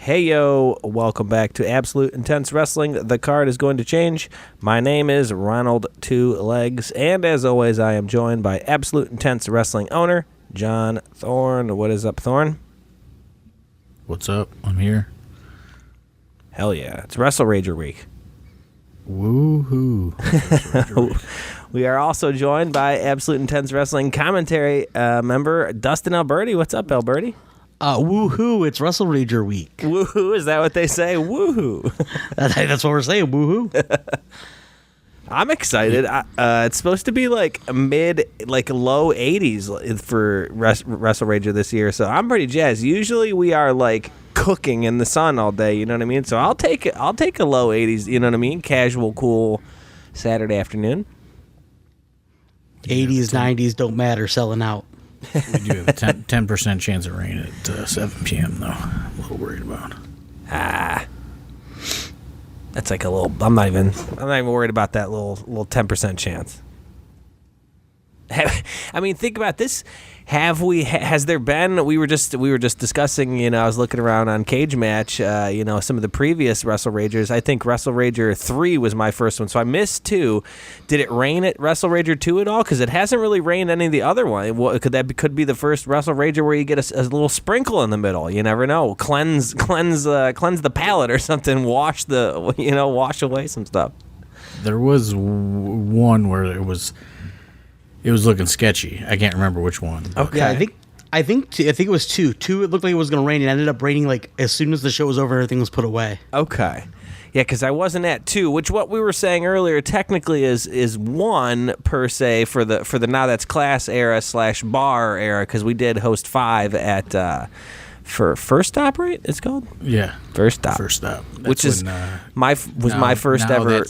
Hey yo, welcome back to Absolute Intense Wrestling. The card is going to change. My name is Ronald Two Legs, and as always, I am joined by Absolute Intense Wrestling owner, John Thorne. What is up, Thorne? What's up? I'm here. Hell yeah, it's Wrestlerager week. Woohoo. We are also joined by Absolute Intense Wrestling commentary member, Dustin Alberti. What's up, Alberti? Woohoo, it's Wrestlerager week. Woohoo, is that what they say? Woohoo. That's what we're saying, woohoo. I'm excited. It's supposed to be like low 80s for Wrestlerager this year, so I'm pretty jazzed. Usually we are like cooking in the sun all day, you know what I mean? So I'll take a low 80s, you know what I mean? Casual, cool Saturday afternoon. 80s, 90s don't matter, selling out. We do have a 10% chance of rain at 7 p.m., though. I'm a little worried about. That's like a little. I'm not even worried about that little 10% chance. I mean, think about this. Has there been? We were just discussing. You know, I was looking around on Cage Match. Some of the previous Wrestleragers. I think Wrestlerager 3 was my first one, so I missed 2. Did it rain at Wrestlerager 2 at all? Because it hasn't really rained any of the other one. Could be the first Wrestlerager where you get a little sprinkle in the middle. You never know. Cleanse the palate or something. Wash away some stuff. There was one where it was looking sketchy. I can't remember which one. Okay. Yeah, I think it was 2. 2, it looked like it was going to rain. It ended up raining like as soon as the show was over, everything was put away. Okay. Yeah, because I wasn't at 2, which what we were saying earlier technically is 1 per se for the Now That's Class era / bar era, because we did host 5 at for First Stop, right? It's called? Yeah. First Stop. Which is my first ever.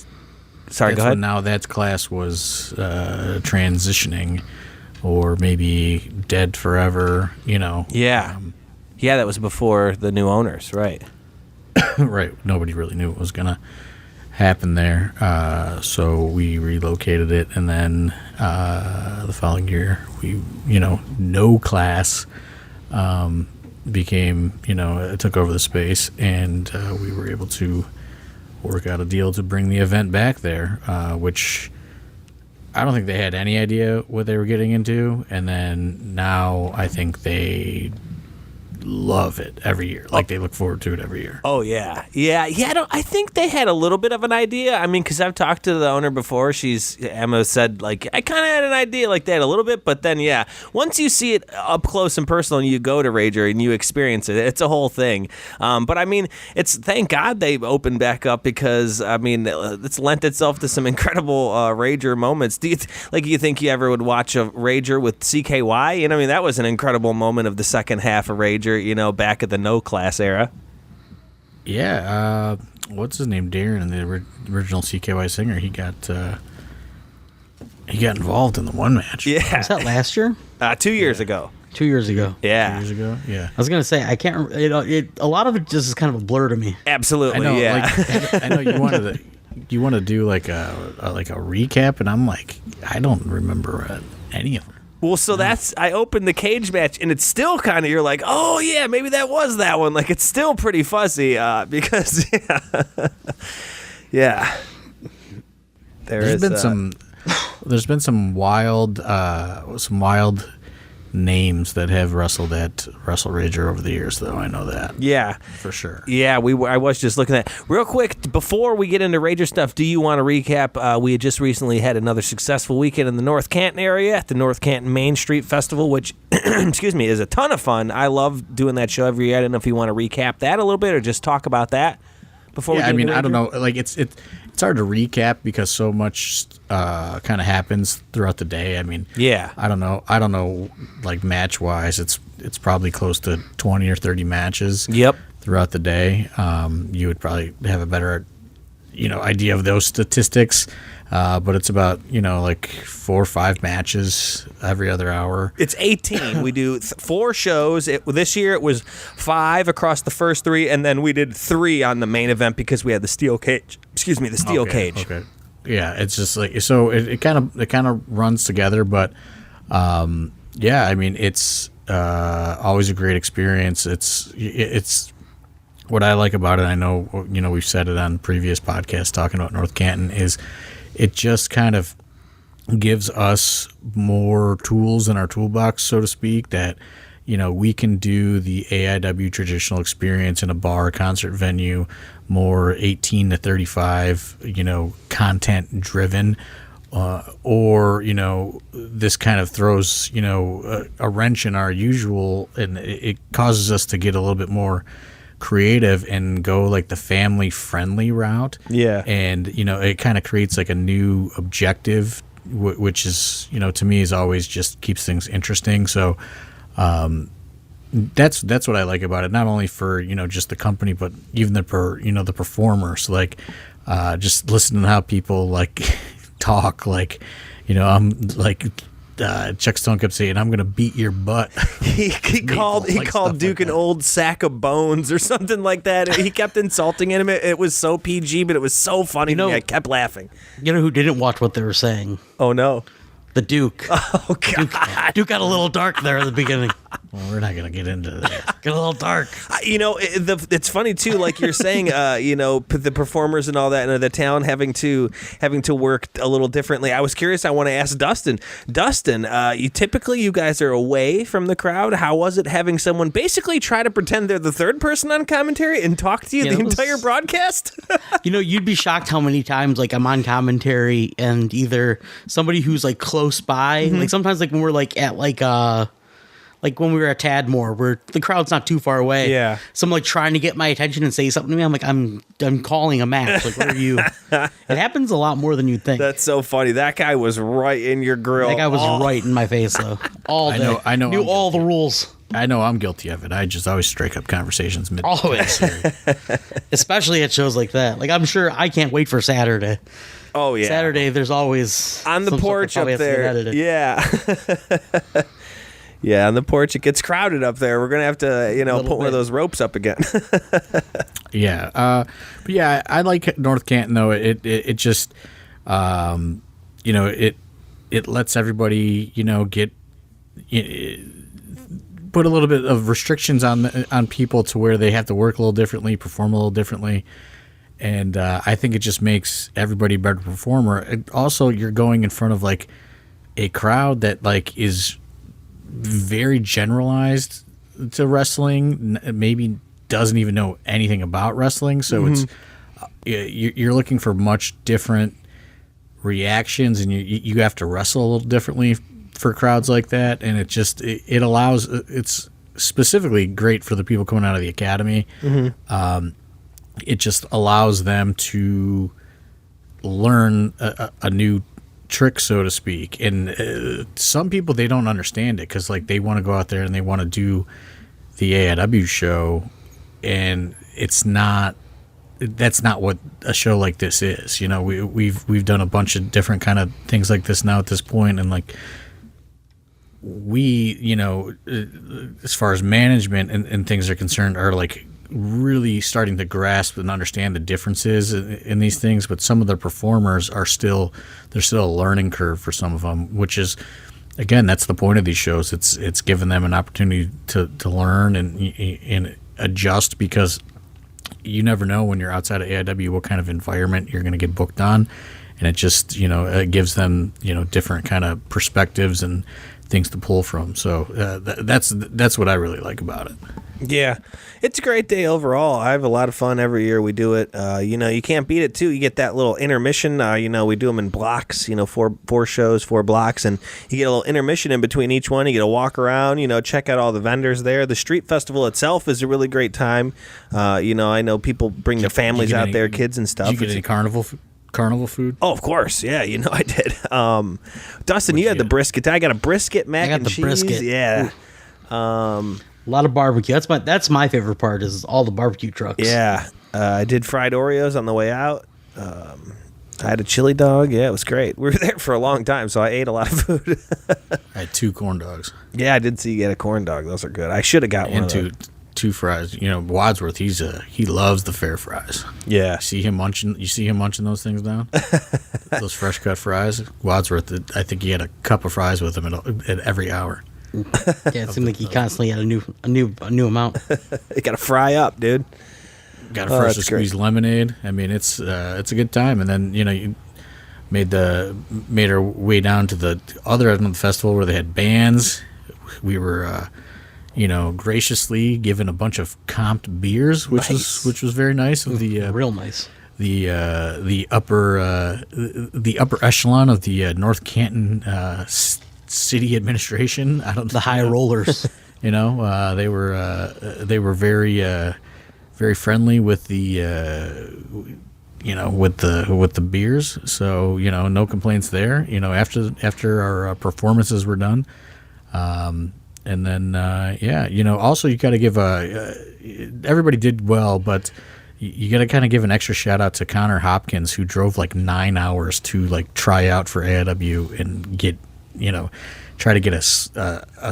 Sorry, go ahead. Now That's Class was transitioning, or maybe dead forever, you know. Yeah. That was before the new owners, right? Right. Nobody really knew what was going to happen there. So we relocated it, and then the following year, No Class became, it took over the space, and we were able to work out a deal to bring the event back there, which I don't think they had any idea what they were getting into. And then now I think they love it every year. Like they look forward to it every year. Oh, yeah. I think they had a little bit of an idea. I mean, because I've talked to the owner before. Emma said, like, I kind of had an idea like that a little bit. But then, yeah, once you see it up close and personal and you go to Rager and you experience it, it's a whole thing. But, I mean, thank God they opened back up, because, I mean, it's lent itself to some incredible Rager moments. Do you think you ever would watch a Rager with CKY? You know, I mean, that was an incredible moment of the second half of Rager, back at the No Class era. Yeah, what's his name? Darren, the original CKY singer. He got involved in the one match. Yeah, was that last year? 2 years ago. 2 years ago. Yeah. 2 years ago. Yeah. I was gonna say I can't. A lot of it just is kind of a blur to me. Absolutely. I know, yeah. I know you want to do like a recap, and I'm like, I don't remember any of them. Well, so I opened the Cage Match, and it's still kind of, you're like, oh, yeah, maybe that was that one. Like, it's still pretty fuzzy, because, yeah. There's been some wild names that have wrestled at Wrestlerager over the years, though. I know that. Yeah. For sure. Yeah, I was just looking at real quick before we get into Rager stuff. Do you want to recap? We had just recently had another successful weekend in the North Canton area at the North Canton Main Street Festival, which, excuse me, is a ton of fun. I love doing that show every year. I don't know if you want to recap that a little bit or just talk about that before we get into Rager. I don't know. Like it's hard to recap because so much kind of happens throughout the day. I mean, yeah. I don't know. Like match wise, it's probably close to 20 or 30 matches. Yep. Throughout the day, you would probably have a better, idea of those statistics. But it's about, like 4 or 5 matches every other hour. It's 18. We do 4 shows. This year it was 5 across the first 3, and then we did 3 on the main event because we had the steel cage. Excuse me, the steel cage. Okay. Yeah, it's just like, so it kind of runs together, but yeah, I mean, it's always a great experience. It's what I like about it, I know, we've said it on previous podcasts talking about North Canton, is it just kind of gives us more tools in our toolbox, so to speak, that, we can do the AIW traditional experience in a bar, concert venue, more 18 to 35, content driven. Or this kind of throws a wrench in our usual, and it causes us to get a little bit more creative and go like the family friendly route. Yeah. And it kind of creates like a new objective, which is to me is always just keeps things interesting. So that's what I like about it. Not only for just the company, but even the performers. Like just listening to how people like talk, like I'm like Chuck Stone kept saying, "I'm gonna beat your butt." He called Duke an old sack of bones or something like that. He kept insulting him. It was so PG, but it was so funny to me. I kept laughing. You know who didn't watch what they were saying? Oh no, the Duke. Oh God, Duke got a little dark there at the beginning. Well, we're not gonna get into that. Get a little dark. It's funny too, like you're saying, the performers and all that, and the town having to work a little differently. I was curious. I want to ask Dustin. Dustin, you guys are away from the crowd. How was it having someone basically try to pretend they're the third person on commentary and talk to you the entire broadcast? You'd be shocked how many times like I'm on commentary and either somebody who's like close by, like sometimes like when we're like at like when we were at Tadmore, where the crowd's not too far away. Yeah. So I'm like trying to get my attention and say something to me. I'm like, I'm calling a match. Like, where are you? It happens a lot more than you'd think. That's so funny. That guy was right in your grill. That guy was right in my face though. All day. I know. Knew all the rules. I know I'm guilty of it. I just always strike up conversations mid. Always. Especially at shows like that. Like I'm sure I can't wait for Saturday. Oh yeah. Saturday there's always on the porch up there. Yeah. Yeah, on the porch, it gets crowded up there. We're going to have to, put one of those ropes up again. Yeah. But yeah, I like North Canton, though. It just, it lets everybody, get, put a little bit of restrictions on people to where they have to work a little differently, perform a little differently. And I think it just makes everybody a better performer. And also, you're going in front of, like, a crowd that, like, is very generalized to wrestling, maybe doesn't even know anything about wrestling, so it's you're looking for much different reactions, and you have to wrestle a little differently for crowds like that, and it allows, it's specifically great for the people coming out of the academy. It just allows them to learn a new trick, so to speak, and some people, they don't understand it because like they want to go out there and they want to do the AIW show, and that's not what a show like this is. We've done a bunch of different kind of things like this now at this point, and like we, as far as management and things are concerned, are like really starting to grasp and understand the differences in these things, but some of the performers there's still a learning curve for some of them, which is, again, that's the point of these shows. It's given them an opportunity to learn and adjust, because you never know when you're outside of AIW what kind of environment you're going to get booked on, and it just it gives them different kind of perspectives and things to pull from. So that's what I really like about it. Yeah, it's a great day overall. I have a lot of fun every year we do it. You can't beat it too. You get that little intermission. We do them in blocks. Four shows, 4 blocks, and you get a little intermission in between each one. You get a walk around. Check out all the vendors there. The street festival itself is a really great time. I know people bring their families out there, kids and stuff. Did you get any carnival food? Oh, of course. Yeah, I did. Dustin, you had the brisket. I got a brisket, mac and cheese. Brisket. Yeah. A lot of barbecue. That's my favorite part, is all the barbecue trucks. Yeah. I did fried Oreos on the way out. I had a chili dog. Yeah, it was great. We were there for a long time, so I ate a lot of food. I had 2 corn dogs. Yeah, I did see you get a corn dog. Those are good. I should have got one of those. Two fries. Wadsworth, he loves the fair fries. Yeah. You see him munching those things down? Those fresh cut fries. Wadsworth, I think he had a cup of fries with him at every hour. Yeah, it seemed like he constantly had a new amount. You got to fry up, dude. got a Oh, fresh that's squeezed lemonade. I mean, it's a good time. And then you made our way down to the other end of the festival where they had bands. We were graciously given a bunch of comped beers, which was very nice. Of the real nice. The upper echelon of the North Canton city administration. I don't The high rollers. they were very very friendly with the with the beers. So no complaints there. After our performances were done. And then, also you got to give everybody did well, but you got to kind of give an extra shout out to Connor Hopkins, who drove like 9 hours to like try out for AIW and get, try to get a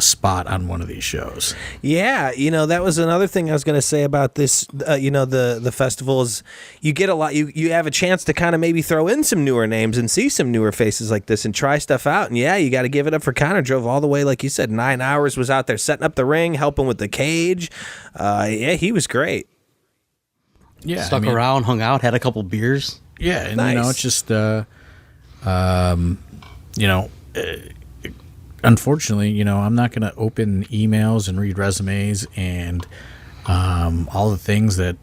spot on one of these shows. Yeah, that was another thing I was going to say about this. The festival is you get a lot. You have a chance to kind of maybe throw in some newer names and see some newer faces like this and try stuff out. And yeah, you got to give it up for Connor. Drove all the way, like you said, 9 hours. Was out there setting up the ring, helping with the cage. He was great. Yeah, Stuck around, hung out, had a couple beers. Yeah, and nice. It's just unfortunately, I'm not going to open emails and read resumes and all the things that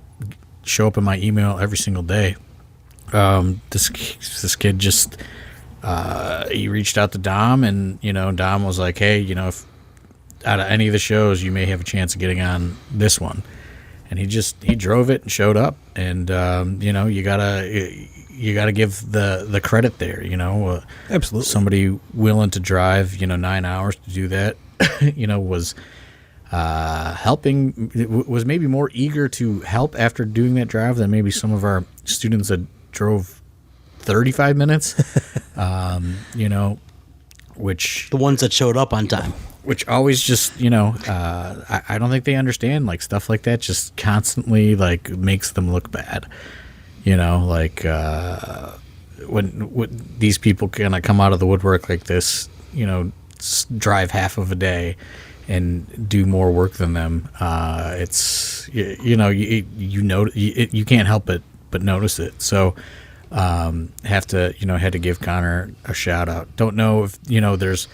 show up in my email every single day. This kid just he reached out to Dom, and Dom was like, hey, if out of any of the shows you may have a chance of getting on this one. And he drove it and showed up, and you gotta give the credit there. Absolutely. Somebody willing to drive 9 hours to do that, was helping. Was maybe more eager to help after doing that drive than maybe some of our students that drove 35 minutes. Which The ones that showed up on time. Which always just, I don't think they understand, like, stuff like that just constantly, like, makes them look bad. When these people kind of come out of the woodwork like this, drive half of a day and do more work than them, it's, you can't help it but notice it. So, had to give Connor a shout out. Don't know if, there's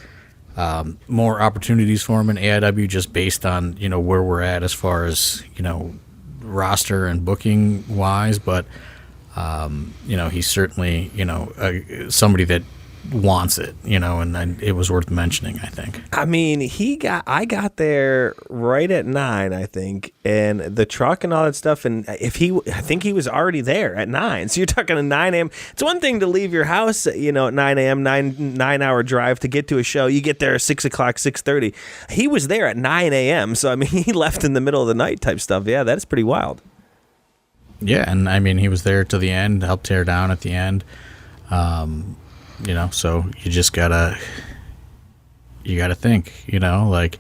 more opportunities for him in AIW just based on where we're at as far as roster and booking wise, but he's certainly somebody that wants it, and it was worth mentioning, I think. I mean, I got there right at 9, I think, and the truck and all that stuff. And I think he was already there at 9. So you're talking at 9 a.m. It's one thing to leave your house, at 9 a.m., 9-hour drive to get to a show. You get there at 6 o'clock, 6:30. He was there at 9 a.m. So, I mean, he left in the middle of the night type stuff. Yeah, that's pretty wild. Yeah. And I mean, he was there to the end, helped tear down at the end. So you just gotta think, like,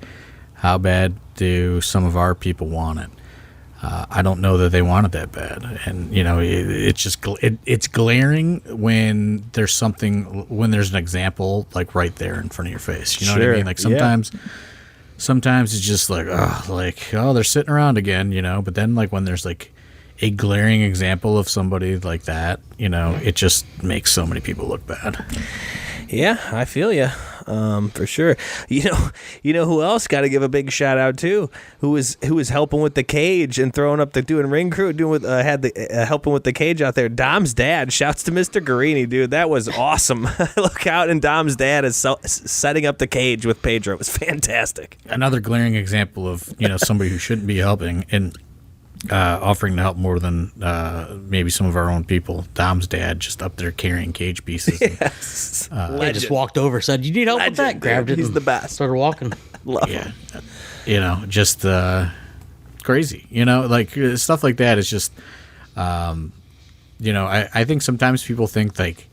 how bad do some of our people want it? I don't know that they want it that bad. And, it's glaring when there's an example, like, right there in front of your face. You know what I mean? Like, sometimes it's just like, they're sitting around again, but then, like, when there's, like, a glaring example of somebody like that, it just makes so many people look bad. Yeah, I feel you, for sure. You know who else got to give a big shout out to? Who was helping with the cage and throwing up doing ring crew, helping with the cage out there. Dom's dad. Shouts to Mr. Guarini, dude. That was awesome. Look out, and Dom's dad is setting up the cage with Pedro. It was fantastic. Another glaring example of somebody who shouldn't be helping and offering to help more than maybe some of our own people. Dom's dad just up there carrying cage pieces. Yes. I just walked over, said, "You need help with that?" Grabbed it. He's and the best. Started walking. Love him. Just crazy. Like, stuff like that is just, I think sometimes people think, like,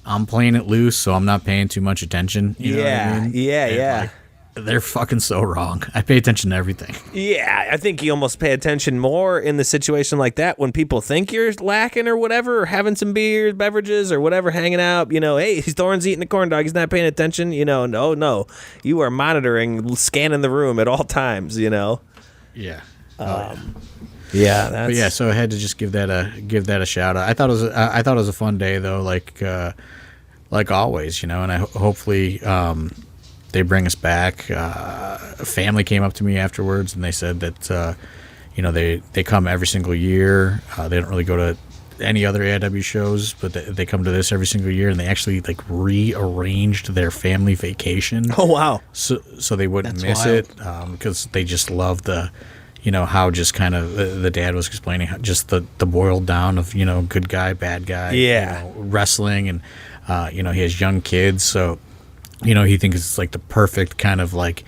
I'm playing it loose, so I'm not paying too much attention. You know what I mean? Yeah. Like, they're fucking so wrong. I pay attention to everything. Yeah, I think you almost pay attention more in the situation like that when people think you're lacking or whatever, or having some beers, beverages, or whatever, hanging out. Hey, Thorne's eating a corn dog. He's not paying attention. No. You are monitoring, scanning the room at all times, Yeah. Yeah, But yeah, so I had to just give that a shout out. I thought it was a fun day though, like always, and hopefully they bring us back. A family came up to me afterwards and they said that they come every single year. They don't really go to any other AIW shows, but they come to this every single year, and they actually like rearranged their family vacation. Oh wow! So they wouldn't miss wild. it because they just love the. How just kind of the dad was explaining how just the boiled down of, good guy, bad guy, wrestling. And, he has young kids. So, he thinks it's like the perfect kind of like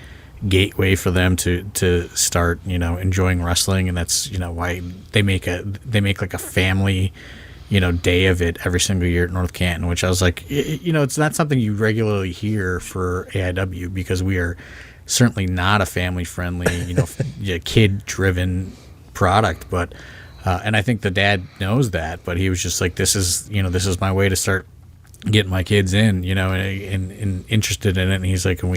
gateway for them to start, enjoying wrestling. And that's, why they make like a family, day of it every single year at North Canton, which I was like, it's not something you regularly hear for AIW because we are certainly not a family-friendly, kid-driven product. But and I think the dad knows that, but he was just like, this is my way to start getting my kids in, and interested in it. And he's like, and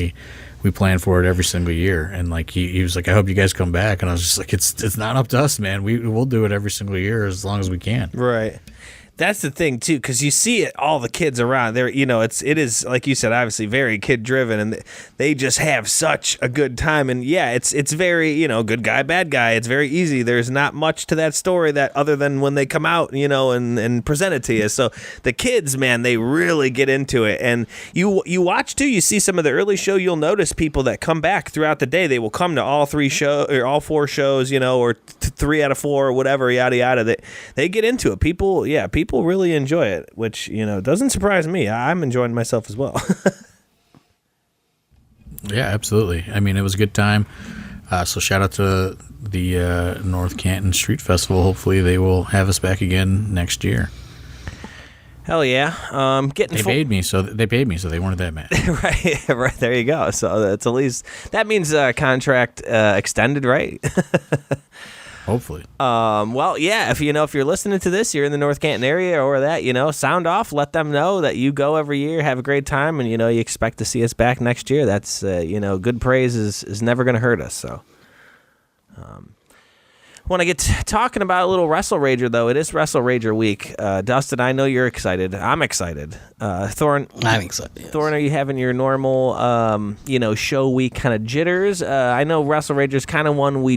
we plan for it every single year. And like he was like, I hope you guys come back. And I was just like, it's not up to us, man. We'll do it every single year as long as we can. Right. That's the thing too, because you see it, all the kids around there. It is like you said, obviously very kid driven, and they just have such a good time. And yeah, it's very good guy, bad guy. It's very easy. There's not much to that story that other than when they come out, and present it to you. So the kids, man, they really get into it. And you watch too. You see some of the early show. You'll notice people that come back throughout the day. They will come to all 4 shows, or 3 out of 4 or whatever, yada yada. They get into it. People really enjoy it, which doesn't surprise me. I'm enjoying myself as well. Yeah, absolutely. I mean, it was a good time. So shout out to the North Canton Street Festival. Hopefully they will have us back again next year. Hell yeah. They paid me, so they weren't that mad. right there you go. So that's at least that means contract extended, right? Hopefully. Well, yeah, if you're listening to this, you're in the North Canton area or that, sound off, let them know that you go every year, have a great time, and you expect to see us back next year. That's good praise is never going to hurt us. So when I get talking about a little Wrestlerager, though, it is Wrestlerager week. Dustin, I know you're excited. I'm excited. Thorne, I'm excited. Yes. Thorne, are you having your normal, show week kind of jitters? I know Wrestlerager's kind of one we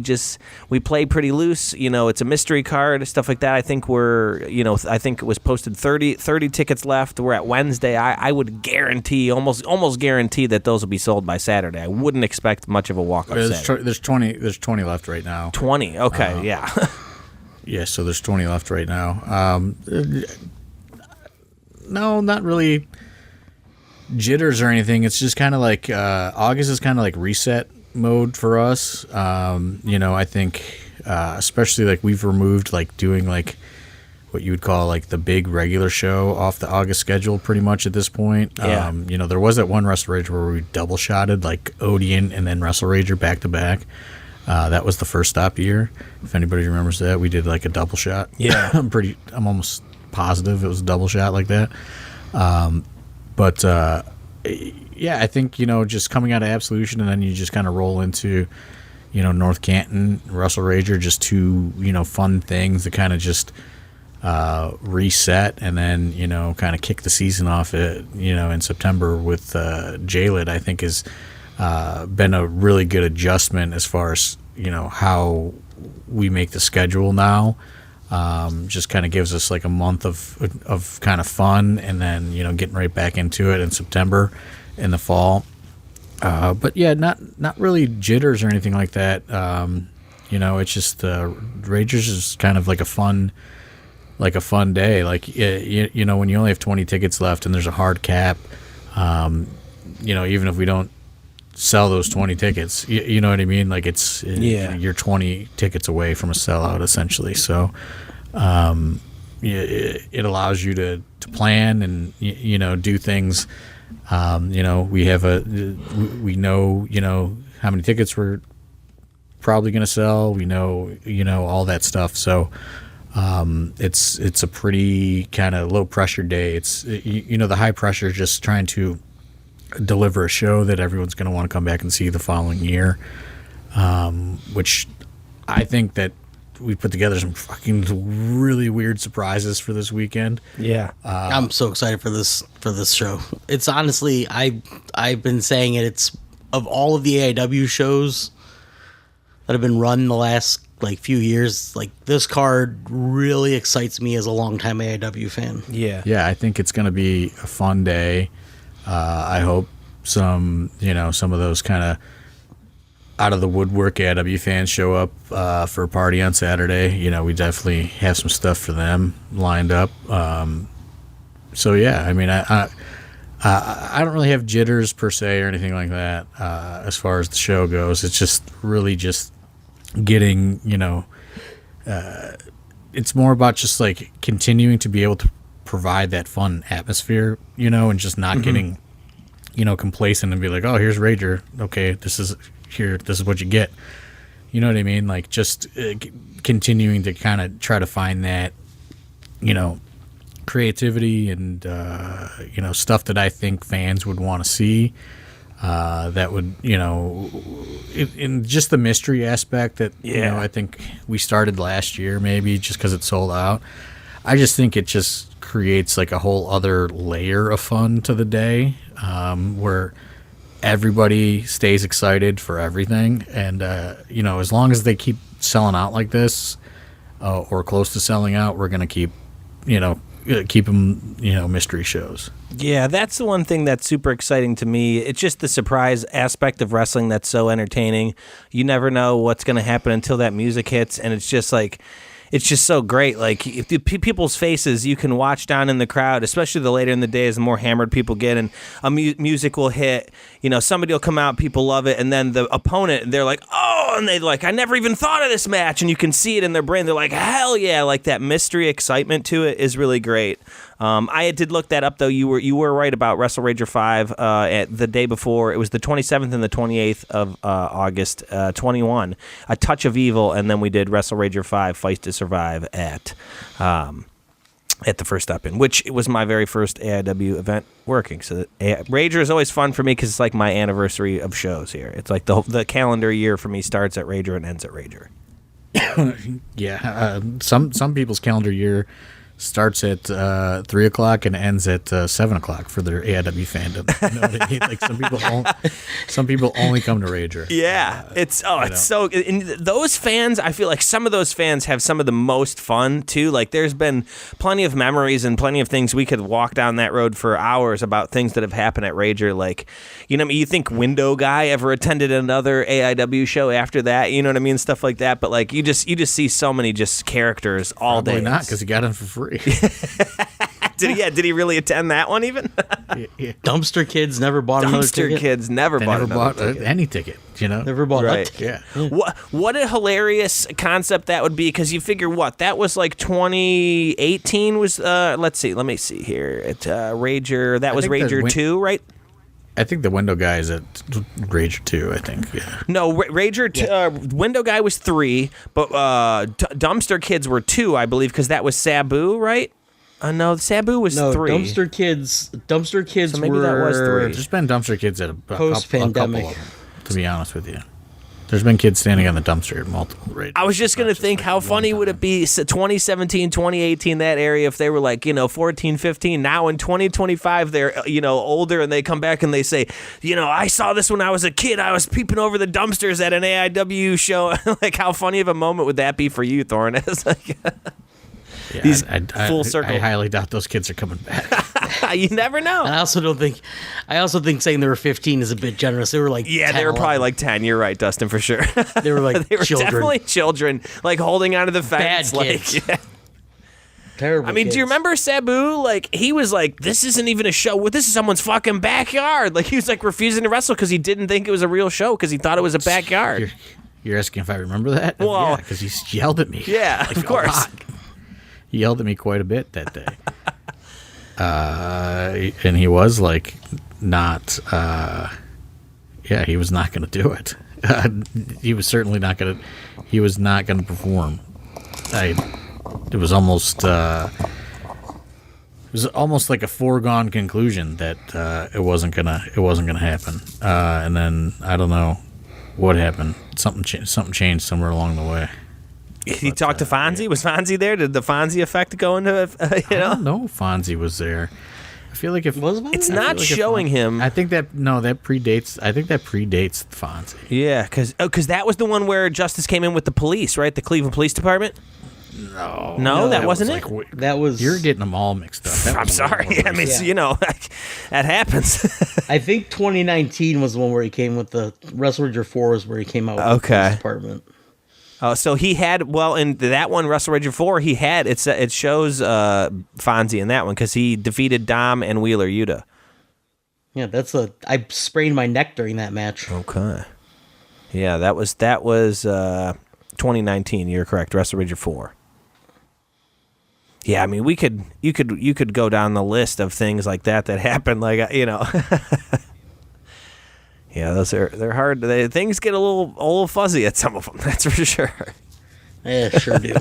play pretty loose. It's a mystery card, stuff like that. I think I think it was posted 30 tickets left. We're at Wednesday. I would guarantee, almost guarantee that those will be sold by Saturday. I wouldn't expect much of a walk-up Saturday. There's 20 left right now. 20, okay. Yeah. Yeah, so there's 20 left right now. No, not really jitters or anything. It's just kind of like August is kind of like reset mode for us. I think especially like we've removed like doing like what you would call like the big regular show off the August schedule pretty much at this point. Yeah. There was that one Wrestlerager where we double shotted like Odeon and then Wrestlerager back to back. That was the first stop year. If anybody remembers that, we did like a double shot. Yeah. I'm almost positive it was a double shot like that. Yeah, I think, just coming out of Absolution and then you just kind of roll into, North Canton, Wrestlerager, just two, fun things that kind of just reset and then, kind of kick the season off, in September with J-Lit, I think has been a really good adjustment as far as, how we make the schedule now. Just kind of gives us like a month of kind of fun and then, getting right back into it in September in the fall. But yeah, not really jitters or anything like that. It's just Ragers is kind of like a fun day. Like, when you only have 20 tickets left and there's a hard cap, even if we don't sell those 20 tickets, you know what I mean? Like you're 20 tickets away from a sellout essentially. So, it allows you to plan and, do things. We know, how many tickets we're probably going to sell. We know, all that stuff. So, it's a pretty kind of low pressure day. It's, the high pressure is just trying to deliver a show that everyone's going to want to come back and see the following year, which I think that we put together some fucking really weird surprises for this weekend. Yeah. I'm so excited for this show. It's honestly, I've been saying it. It's of all of the AIW shows that have been run the last like few years, like this card really excites me as a longtime AIW fan. Yeah. Yeah, I think it's going to be a fun day. I hope some of those kind of out of the woodwork AIW fans show up for a party on Saturday. We definitely have some stuff for them lined up. So yeah, I mean, I don't really have jitters per se or anything like that as far as the show goes. It's just really just getting, it's more about just like continuing to be able to provide that fun atmosphere, and just not getting, complacent and be like, oh, here's Rager. Okay, this is what you get. You know what I mean? Like just continuing to kind of try to find that, creativity and, stuff that I think fans would want to see. That would, in just the mystery aspect that, I think we started last year, maybe just because it sold out. I just think it just creates like a whole other layer of fun to the day, where everybody stays excited for everything. And, as long as they keep selling out like this, or close to selling out, we're going to keep them, mystery shows. Yeah, that's the one thing that's super exciting to me. It's just the surprise aspect of wrestling that's so entertaining. You never know what's going to happen until that music hits, and it's just like, it's just so great. Like, if the people's faces you can watch down in the crowd, especially the later in the day, as the more hammered people get, and a music will hit, somebody will come out, people love it, and then the opponent, they're like, oh, and they like, I never even thought of this match, and you can see it in their brain. They're like, hell yeah, like that mystery excitement to it is really great. I did look that up, though. You were right about Wrestlerager 5 at the day before. It was the 27th and the 28th of August, 21. A Touch of Evil, and then we did Wrestlerager 5, Fight to Survive at the First Up In, which was my very first AIW event working. So Rager is always fun for me because it's like my anniversary of shows here. It's like the calendar year for me starts at Rager and ends at Rager. Yeah, some people's calendar year starts at 3 o'clock and ends at 7 o'clock for their AIW fandom. You know what I mean? Like some people only come to Rager. Yeah, it's so. And those fans, I feel like some of those fans have some of the most fun too. Like there's been plenty of memories and plenty of things we could walk down that road for hours about things that have happened at Rager. Like, you think Window Guy ever attended another AIW show after that? You know what I mean? Stuff like that. But like you just see so many just characters all Probably day. Not because he got in for free. Did he really attend that one even? Yeah. Dumpster Kids never bought another Dumpster ticket. Kids never They bought never another bought ticket. any ticket, Never bought Right. a ticket. Yeah. What a hilarious concept that would be, because you figure that was like 2018 was let me see here at Rager, that was think that Rager 2, right? I think the Window Guy is at Rager 2, I think. Yeah. No, Rager Window Guy was 3, but Dumpster Kids were 2, I believe, because that was Sabu, right? No, Sabu was 3. Dumpster Kids So maybe that was 3. There's been Dumpster Kids at a Post-pandemic. couple of them, to be honest with you. There's been kids standing on the dumpster at multiple Ragers. I was just going to think, how funny would it be 2017, 2018, that area, if they were like, 14, 15. Now in 2025, they're, older, and they come back and they say, I saw this when I was a kid. I was peeping over the dumpsters at an AIW show. Like, how funny of a moment would that be for you, Thorne? It's like, Yeah, these full circle. I highly doubt those kids are coming back. You never know. I also think saying they were 15 is a bit generous. They were like 10, they were probably 11. like 10. You're right, Dustin, for sure. They were like They were children. definitely children, like holding onto the fence. Bad kids. Yeah. Terrible. I mean, do you remember Sabu? Like, he was like, this isn't even a show. This is someone's fucking backyard. Like, he was like refusing to wrestle because he didn't think it was a real show, because he thought it was a backyard. You're asking if I remember that? Well, yeah, because he yelled at me. Yeah, of a course. lot. He yelled at me quite a bit that day. And he was like, not, he was not going to do it. He was certainly not going to, he was not going to perform. It was almost like a foregone conclusion that it wasn't gonna happen. And then I don't know what happened. Something changed somewhere along the way. He talked to Fonzie. Was Fonzie there? Did the Fonzie effect go into? I don't know if Fonzie was there. I feel like if it's not showing him. I think that predates. I think that predates Fonzie. Yeah, because that was the one where Justice came in with the police, right? The Cleveland Police Department. No, that wasn't it. That was. You're getting them all mixed up. I'm sorry. I mean, that happens. I think 2019 was the one where he came with the Wrestlerager 4 is where he came out with the police department. So he had, in that one, Wrestlerager 4, he had, it shows Fonzie in that one because he defeated Dom and Wheeler Yuta. Yeah, I sprained my neck during that match. Okay. Yeah, that was 2019. You're correct. Wrestlerager 4. Yeah, I mean, you could go down the list of things like that happened, Yeah, they're hard. Things get a little fuzzy at some of them. That's for sure. Yeah, sure do.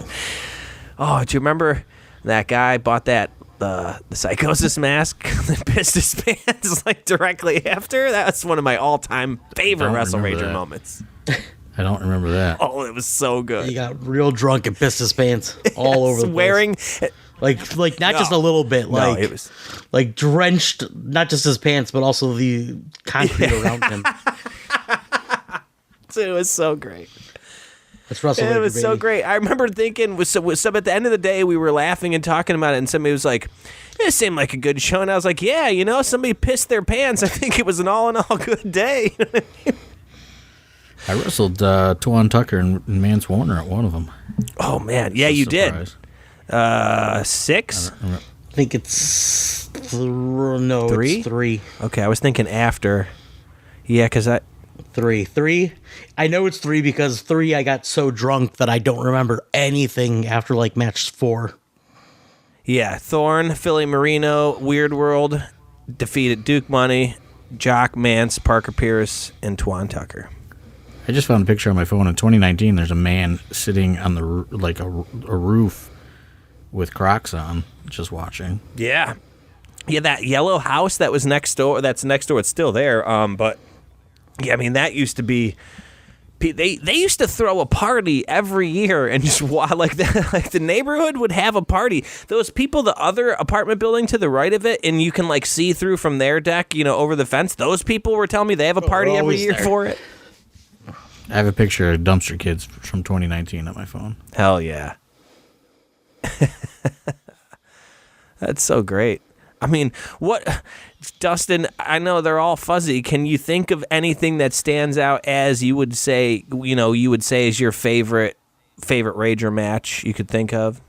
Oh, do you remember that guy bought the Psychosis mask and pissed his pants directly after? That's one of my all-time favorite Wrestlerager moments. I don't remember that. Oh, it was so good. He got real drunk and pissed his pants all over the place. Wearing like not just a little bit, it was like drenched, not just his pants, but also the concrete around him. It was so great. That's Wrestlerager, it was so great. I remember thinking, so at the end of the day, we were laughing and talking about it, and somebody was like, it seemed like a good show. And I was like, yeah, somebody pissed their pants. I think it was an all-in-all good day. I wrestled Tuan Tucker and Mance Warner at one of them. Oh, man. Yeah, you did. 6? I think it's 3. It's 3. Okay, I was thinking after. Yeah, because 3. I know it's 3 because 3 I got so drunk that I don't remember anything after match 4. Yeah, Thorne, Philly Marino, Weird World defeated Duke Money, Jock Mance, Parker Pierce, and Tuan Tucker. I just found a picture on my phone. In 2019, there's a man sitting on the a roof with Crocs on, just watching. Yeah, that yellow house that was next door. That's next door. It's still there. But yeah, I mean that used to be. They used to throw a party every year and just the neighborhood would have a party. Those people, the other apartment building to the right of it, and you can see through from their deck, over the fence. Those people were telling me they have a party every year for it. I have a picture of Dumpster Kids from 2019 on my phone. Hell yeah. That's so great. I mean, Dustin, I know they're all fuzzy. Can you think of anything that stands out as you would say is your favorite Rager match you could think of?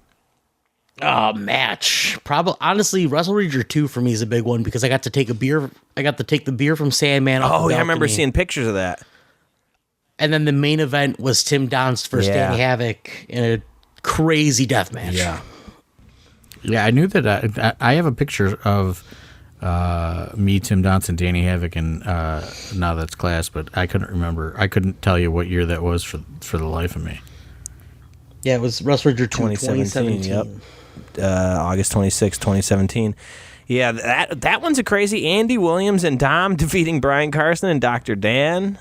Match. Probably, honestly, Wrestlerager 2 for me is a big one because I got to take the beer from Sandman. Oh, yeah, I remember seeing pictures of that. And then the main event was Tim Donst versus Danny Havoc in a crazy death match. Yeah, I knew that. I have a picture of me, Tim Donst, and Danny Havoc, and Now That's Class, but I couldn't remember. I couldn't tell you what year that was for the life of me. Yeah, it was Wrestlerager 2017. Yep. August 26, 2017. Yeah, that one's a crazy. Andy Williams and Dom defeating Brian Carson and Dr. Dan.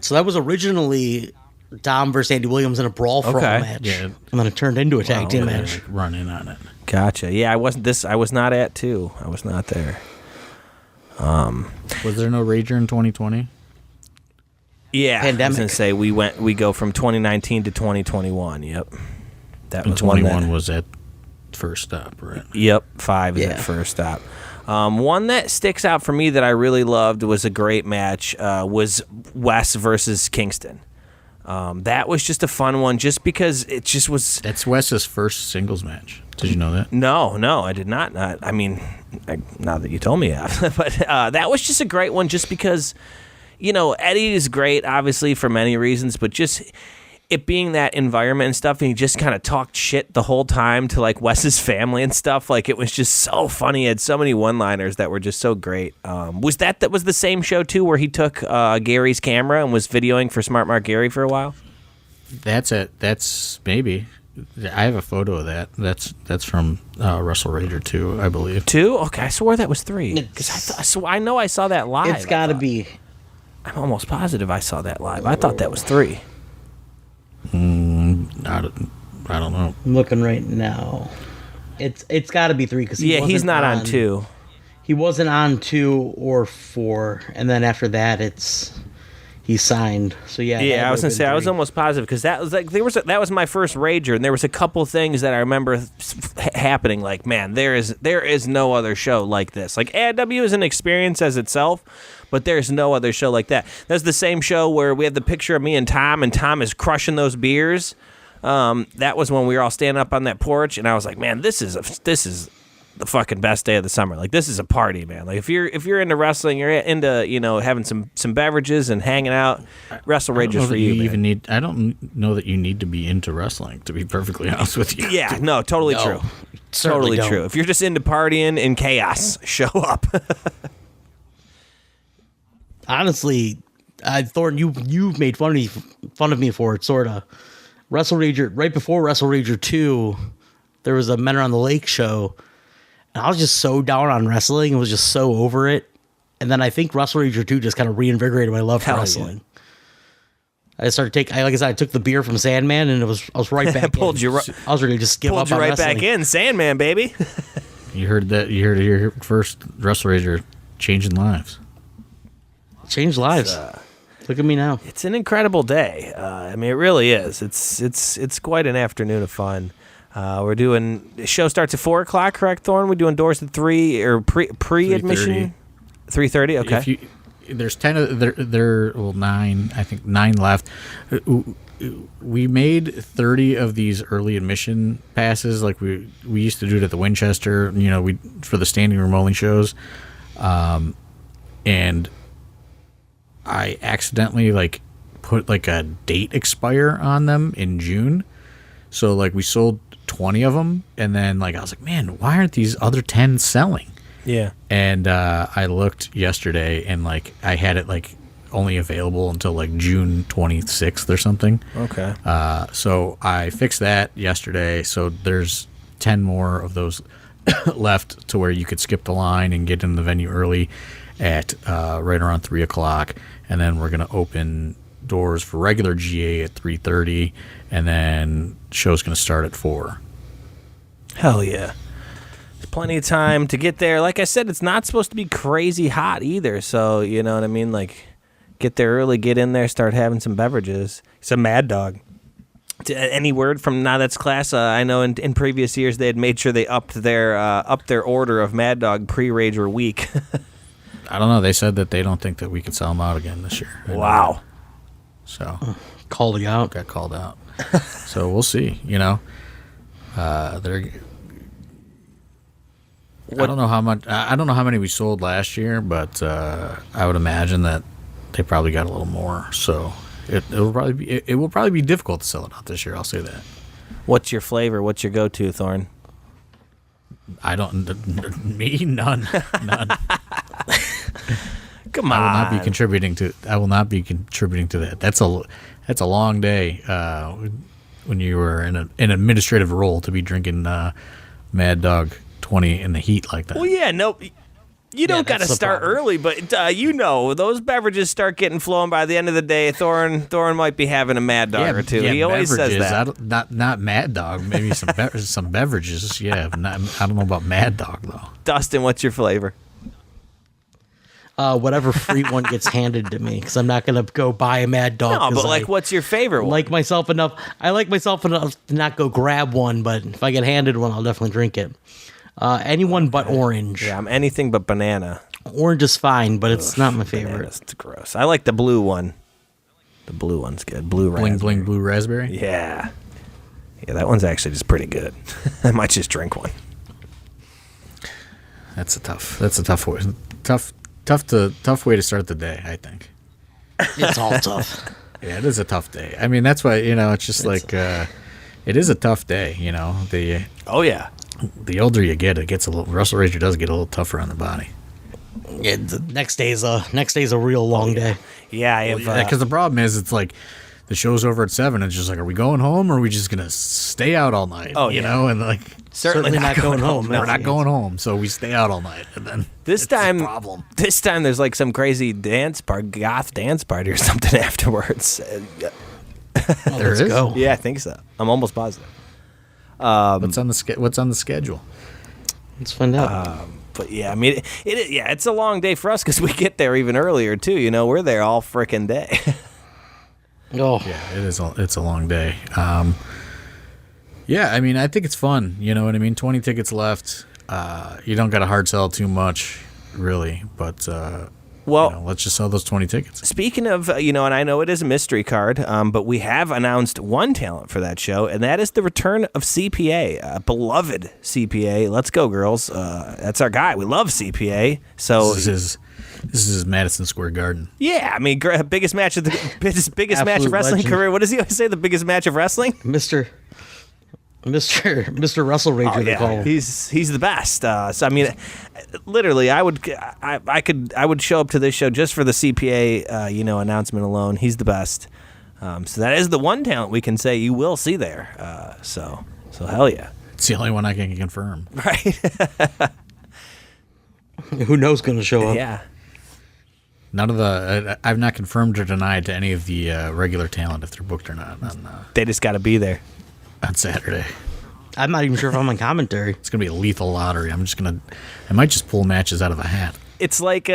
So that was originally Dom versus Andy Williams in a brawl for all match. Yeah. And then it turned into a tag team match. Run in on it. Gotcha. Yeah, I was not at 2. I was not there. Was there no Rager in 2020? Yeah. Pandemic. I was gonna say we go from 2019 to 2021. Yep. That was 21 was at first stop, right? Yep. 5 is at first stop. One that sticks out for me that I really loved was a great match. Was Wes versus Kingston. That was just a fun one, just because it just was. That's Wes's first singles match. Did you know that? No, I did not. I mean, now that you told me that, but that was just a great one, just because, Eddie is great, obviously for many reasons, but just it being that environment and stuff, and he just kind of talked shit the whole time to Wes's family and stuff. It was just so funny. He had so many one-liners that were just so great. Was that was the same show too, where he took Gary's camera and was videoing for Smart Mark Gary for a while? That's it. That's maybe. I have a photo of that. That's from Wrestlerager 2, I believe. 2? Okay, I swore that was 3. Because I know I saw that live. It's got to be. I'm almost positive I saw that live. I thought that was 3. I don't know. I'm looking right now. It's got to be 3 because he's not on 2. He wasn't on 2 or 4, and then after that, he signed. So I was gonna say 3. I was almost positive because that was like that was my first Rager, and there was a couple things that I remember happening. Like, man, there is no other show like this. Like, AIW is an experience as itself, but there's no other show like that. That's the same show where we had the picture of me and Tom is crushing those beers. That was when we were all standing up on that porch, and I was like, man, this is the fucking best day of the summer. Like, this is a party, man. Like, if you're into wrestling, you're into, having some beverages and hanging out, Wrestlerager's for you, man. I don't know that you need to be into wrestling, to be perfectly honest with you. Yeah, no, totally true. Totally true. If you're just into partying and chaos, show up. Honestly, Thornton, you've made fun of me for it, sort of. Wrestlerager, right before Wrestlerager 2, there was a Men Are on the Lake show, and I was just so down on wrestling and was just so over it. And then I think Wrestlerager 2 just kind of reinvigorated my love for wrestling. Yeah. I took the beer from Sandman, and I was right back in. I was ready to just give up on wrestling. Pulled you right back in, Sandman, baby. You heard that? You heard it here first. Wrestlerager changing lives. Changed lives. Look at me now. It's an incredible day. I mean, it really is. It's quite an afternoon of fun. We're doing the show starts at 4:00, correct, Thorne? We're doing doors at 3 or pre-admission. 3:30. Okay. There's 10 of there. Well, 9. I think 9 left. We made 30 of these early admission passes. Like we used to do it at the Winchester. We for the standing room only shows, and I accidentally put a date expire on them in June. So we sold 20 of them, and then I was like, man, why aren't these other 10 selling? Yeah. And I looked yesterday, and I had it only available until June 26th or something. Okay. So I fixed that yesterday. So there's 10 more of those left to where you could skip the line and get in the venue early at right around 3:00, and then we're gonna open doors for regular GA at 3:30, and then show's gonna start at 4. Hell yeah. There's plenty of time to get there. Like I said, it's not supposed to be crazy hot either, so you know what I mean? Get there early, get in there, start having some beverages. Some Mad Dog. Any word from Now That's Class? I know in previous years they had made sure they upped their order of Mad Dog pre-Rager week. I don't know. They said that they don't think that we could sell them out again this year. Wow. So called you out. Got called out. So we'll see. They're. I don't know how much. I don't know how many we sold last year, but I would imagine that they probably got a little more. So it will probably be difficult to sell it out this year. I'll say that. What's your flavor? What's your go-to, Thorne? I don't. Me, none. Come on. I will not be contributing to that. That's a long day when you were in an administrative role to be drinking Mad Dog 20 in the heat like that. Well, yeah, no, you don't got to start early, but those beverages start getting flowing by the end of the day. Thorne might be having a Mad Dog or two. Yeah, he always says that. Not Mad Dog. Maybe some beverages. Yeah, I don't know about Mad Dog though. Dustin, what's your flavor? Whatever free one gets handed to me, because I'm not gonna go buy a Mad Dog. No, but what's your favorite one? I like myself enough to not go grab one, but if I get handed one, I'll definitely drink it. Anyone but orange. Yeah, I'm anything but banana. Orange is fine, but it's not my favorite. Banana's gross. I like the blue one. The blue one's good. Blue raspberry. Bling bling blue raspberry. Yeah, that one's actually just pretty good. I might just drink one. That's a tough way. Tough way to start the day, I think. It's all tough. Yeah, it is a tough day. I mean, that's why, it's just it is a tough day, Oh, yeah. The older you get, Wrestlerager does get a little tougher on the body. Yeah, the next day's a real long day. Yeah, because the problem is, it's the show's over at 7. It's just are we going home or are we just gonna stay out all night? Oh, you know, and certainly not going home. We're not going home, so we stay out all night, and then this time there's some crazy goth dance party or something afterwards. There is. Go. Yeah, I think so. I'm almost positive. What's on the schedule? Let's find out. But yeah, I mean, it's a long day for us because we get there even earlier too. You know, we're there all frickin' day. Oh, Yeah, it is. It's a long day. Yeah, I mean, I think it's fun. You know what I mean? 20 tickets left. You don't got to hard sell too much, really. But Well, let's just sell those 20 tickets. speaking of, and I know it is a mystery card, but we have announced one talent for that show, and that is the return of CPA, beloved CPA. Let's go, girls. That's our guy. We love CPA. So This is his Madison Square Garden. yeah, I mean, biggest match of the biggest match of Absolute wrestling legend. career. What does he always say? The biggest match of wrestling? Mr. Wrestlerager, they call him. He's the best. So I mean, literally, I would show up to this show just for the CPA announcement alone. He's the best. So that is the one talent we can say you will see there. So hell yeah, It's the only one I can confirm. right? Who knows going to show up? Yeah. None of I've not confirmed or denied to any of the regular talent if they're booked or not They just got to be there. on Saturday. I'm not even sure if I'm on commentary. It's gonna be a lethal lottery. I might just pull matches out of a hat. It's like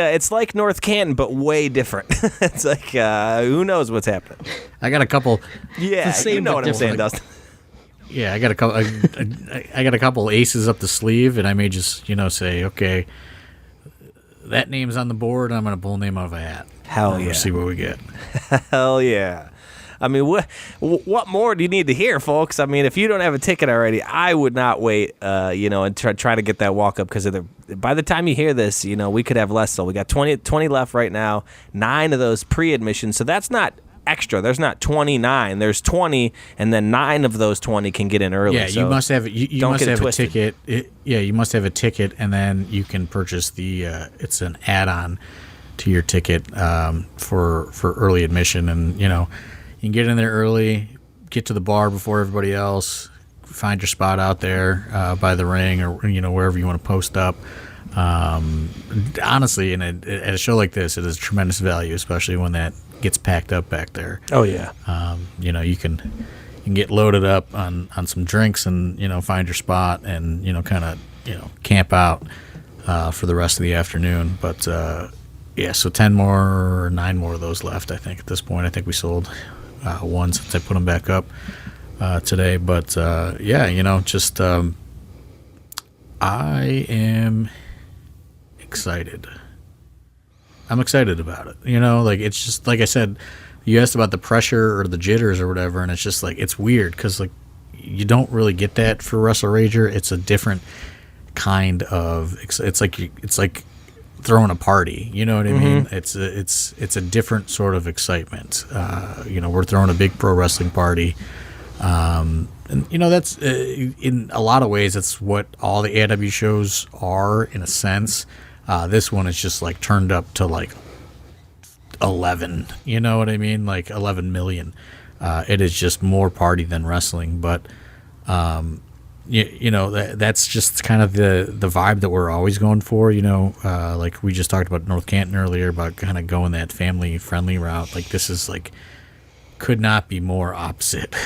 North Canton, but way different. It's like who knows what's happening. I got a couple. Yeah, It's the same, you know but what I'm saying, different. Dustin. Yeah, I got a couple. I got a couple aces up the sleeve, and I may just say, okay, that name's on the board. I'm gonna pull a name out of a hat. Hell We'll yeah. see what we get. Hell yeah. I mean, what more do you need to hear, folks? I mean, if you don't have a ticket already, I would not wait, and try to get that walk up because by the time you hear this, we could have less. So we got 20 left right now, 9 of those pre-admissions. So that's not extra. There's not 29. There's 20, and then 9 of those 20 can get in early. Yeah, so you must have you don't must get it have a twisted. ticket. You must have a ticket, and then you can purchase the. It's an add-on to your ticket for early admission, and you can get in there early, get to the bar before everybody else, find your spot out there by the ring or wherever you want to post up. Honestly, at a show like this, it is tremendous value, especially when that gets packed up back there. Oh yeah. You can get loaded up on some drinks and find your spot and kind of camp out for the rest of the afternoon. But yeah, so 9 more of those left. I think at this point, I think we sold one since I put them back up today. But yeah, just I am excited. I'm excited about it. It's just like I said. You asked about the pressure or the jitters or whatever, and it's just it's weird because you don't really get that for Wrestlerager. It's a different kind of. It's like throwing a party. You know what I mean? It's a different sort of excitement. We're throwing a big pro wrestling party. And that's in a lot of ways that's what all the AW shows are in a sense. This one is just turned up to 11, you know what I mean? 11 million. It is just more party than wrestling, but that's just kind of the vibe that we're always going for. Like we just talked about North Canton earlier about kind of going that family friendly route. This is could not be more opposite.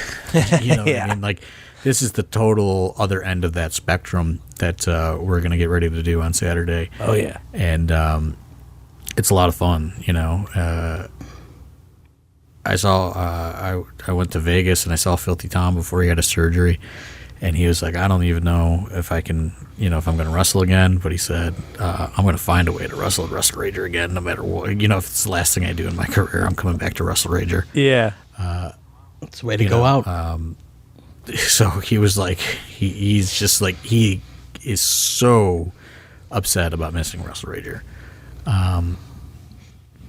You know what I mean? This is the total other end of that spectrum that we're gonna get ready to do on Saturday. Oh yeah. And it's a lot of fun, I saw I went to Vegas and I saw Filthy Tom before he had a surgery, and he was like, I don't even know if I can, if I'm going to wrestle again, but he said, I'm going to find a way to wrestle at Wrestlerager again, no matter what. If it's the last thing I do in my career, I'm coming back to Wrestlerager. Yeah. It's the way to go out. So he was he's just he is so upset about missing Wrestlerager.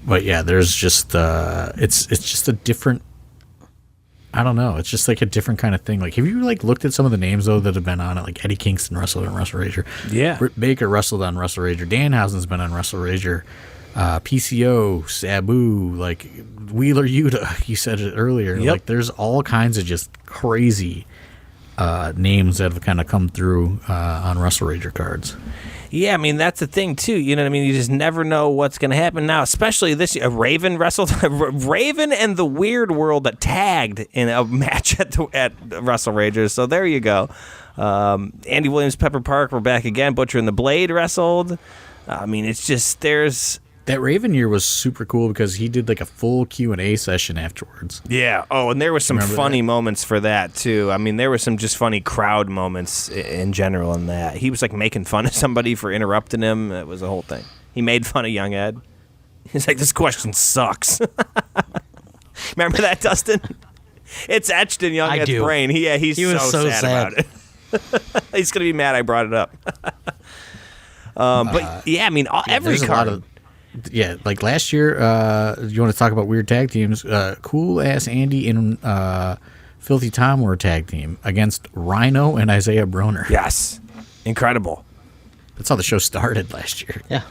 But yeah, there's just it's just a different. I don't know. It's just a different kind of thing. Have you looked at some of the names though that have been on it? Eddie Kingston wrestled on Wrestlerager. Yeah. Britt Baker wrestled on Wrestlerager. Danhausen's been on Wrestlerager. PCO, Sabu, Wheeler Yuta. You said it earlier. Yep. There's all kinds of just crazy names that have kind of come through on Wrestlerager cards. Yeah, I mean, that's the thing, too. You know what I mean? You just never know what's going to happen now, especially this year. Raven wrestled. Raven and the Weird World tagged in a match at Wrestlerager. So there you go. Andy Williams, Pepper Park were back again. Butcher and the Blade wrestled. I mean, it's just That Raven year was super cool because he did like a full Q&A session afterwards. Yeah. Oh, and there was some Remember funny that? moments for that, too. I mean, there were some just funny crowd moments in general in that. He was, like, making fun of somebody for interrupting him. It was a whole thing. He made fun of Young Ed. He's like, this question sucks. Remember that, Dustin? It's etched in Young Ed's brain. He's He was so sad about it. He's going to be mad I brought it up. But, yeah, I mean, every card. Yeah, like last year, you want to talk about weird tag teams? Cool Ass Andy and Filthy Tom were a tag team against Rhino and Isaiah Broner. Yes. Incredible. That's how the show started last year. Yeah.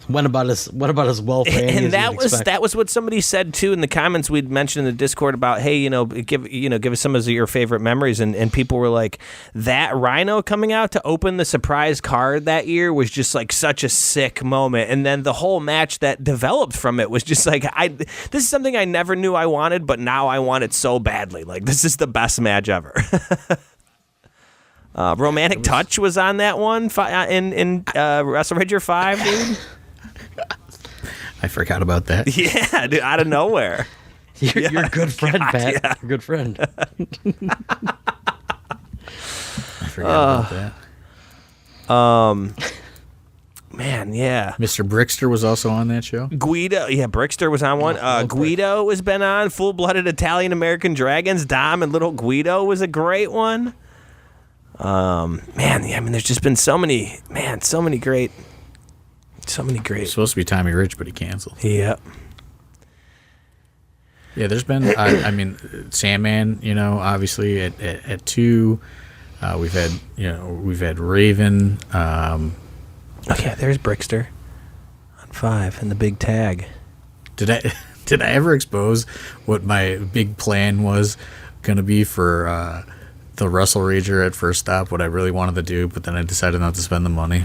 Went about as well for Andy And as that you'd was expect. that was what somebody said too in the comments we'd mentioned in the Discord about, hey, give us some of your favorite memories, and people were like, that Rhino coming out to open the surprise card that year was just like such a sick moment, and then the whole match that developed from it was just like, this is something I never knew I wanted, but now I want it so badly. Like, this is the best match ever. Romantic Touch was on that one in Wrestlerager 5, dude. I forgot about that. Yeah, dude, out of nowhere. You're a good friend, God, Pat. yeah. You're a good friend. I forgot about that. Man, yeah. Mr. Brickster was also on that show. Guido, yeah, Brickster was on one. Guido has been on. Full-Blooded Italian American Dragons. Dom and Little Guido was a great one. Man, yeah, I mean, there's just been so many great. It's supposed to be Tommy Rich, but he canceled. Yep. Yeah, there's been, I mean, Sandman, obviously at 2. We've had Raven. Oh, yeah, there's Brickster on 5 and the big tag. Did I ever expose what my big plan was going to be for the Wrestlerager at First Stop, what I really wanted to do, but then I decided not to spend the money?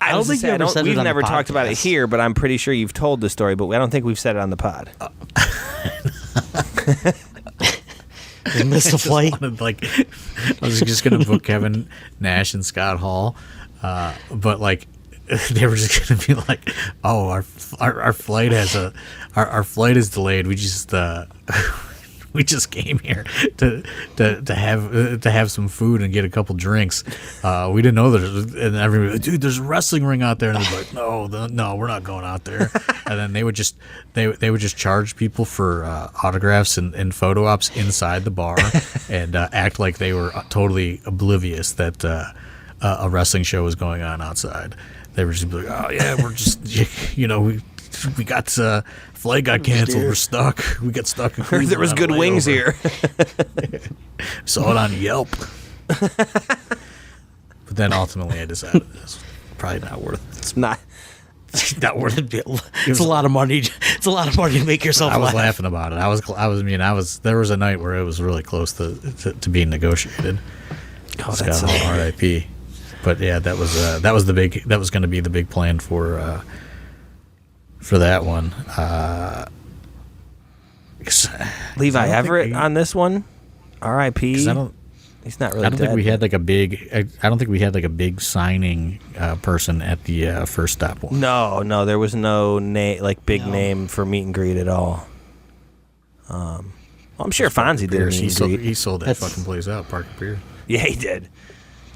I don't think you ever said it we've on the never talked about it podcast. here, but I'm pretty sure you've told the story, but I don't think we've said it on the pod. You missed a flight. I was just going to book Kevin Nash and Scott Hall, but like they were just going to be like, "Oh, our flight our flight is delayed. We just we just came here to have some food and get a couple drinks. We didn't know and everybody, like, dude, there's a wrestling ring out there." And they're like, no, we're not going out there. And then they would just charge people for autographs and photo ops inside the bar and act like they were totally oblivious that a wrestling show was going on outside. They were just like, "Oh yeah, we're just we got flight got canceled. We're stuck. We got stuck. Heard there was good wings here." Saw it on Yelp. But then ultimately I decided it's probably not worth it. It's not worth it. It's a lot of money. It's a lot of money to make yourself I was laugh. laughing about it. There was a night where it was really close to being negotiated. Oh, Scott that's Hall, R.I.P. But yeah, that was going to be the big plan for that one. Levi Everett on this one. R.I.P. He's not really. I don't dead. think we had like a big. I don't think we had like a big signing person at the First Stop one. No, there was no big name for meet and greet at all. I'm sure Fonzie did a meet and greet. He sold that fucking place out, Parker Pierce. Yeah, he did.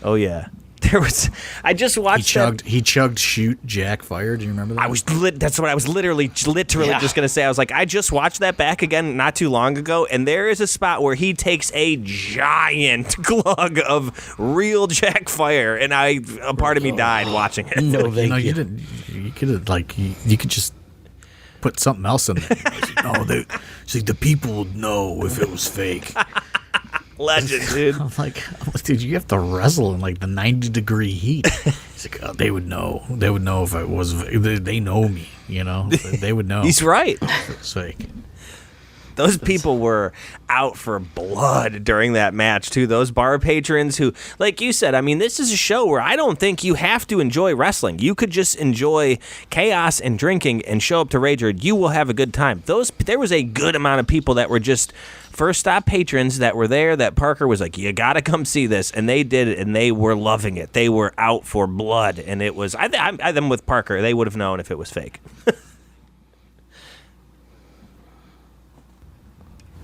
Oh yeah. There was. I just watched. He chugged Shoot Jack Fire. Do you remember that? That's what I was literally just going to say. I was like, I just watched that back again not too long ago, and there is a spot where he takes a giant glug of real Jack Fire, and a part of me died watching it. No, thank you. You didn't. You could have you could just put something else in there. The people would know if it was fake. Legend, dude. I'm like, dude, you have to wrestle in like the 90-degree heat. He's like, oh, they would know. They would know if I was. They know me, They would know. He's right. If it was fake. those people were out for blood during that match too. Those bar patrons who, like you said, I mean, this is a show where I don't think you have to enjoy wrestling. You could just enjoy chaos and drinking and show up to Rager. You will have a good time. There was a good amount of people that were just first stop patrons that were there that Parker was like, you got to come see this. And they did it, and they were loving it. They were out for blood. And it was, I'm with Parker. They would have known if it was fake.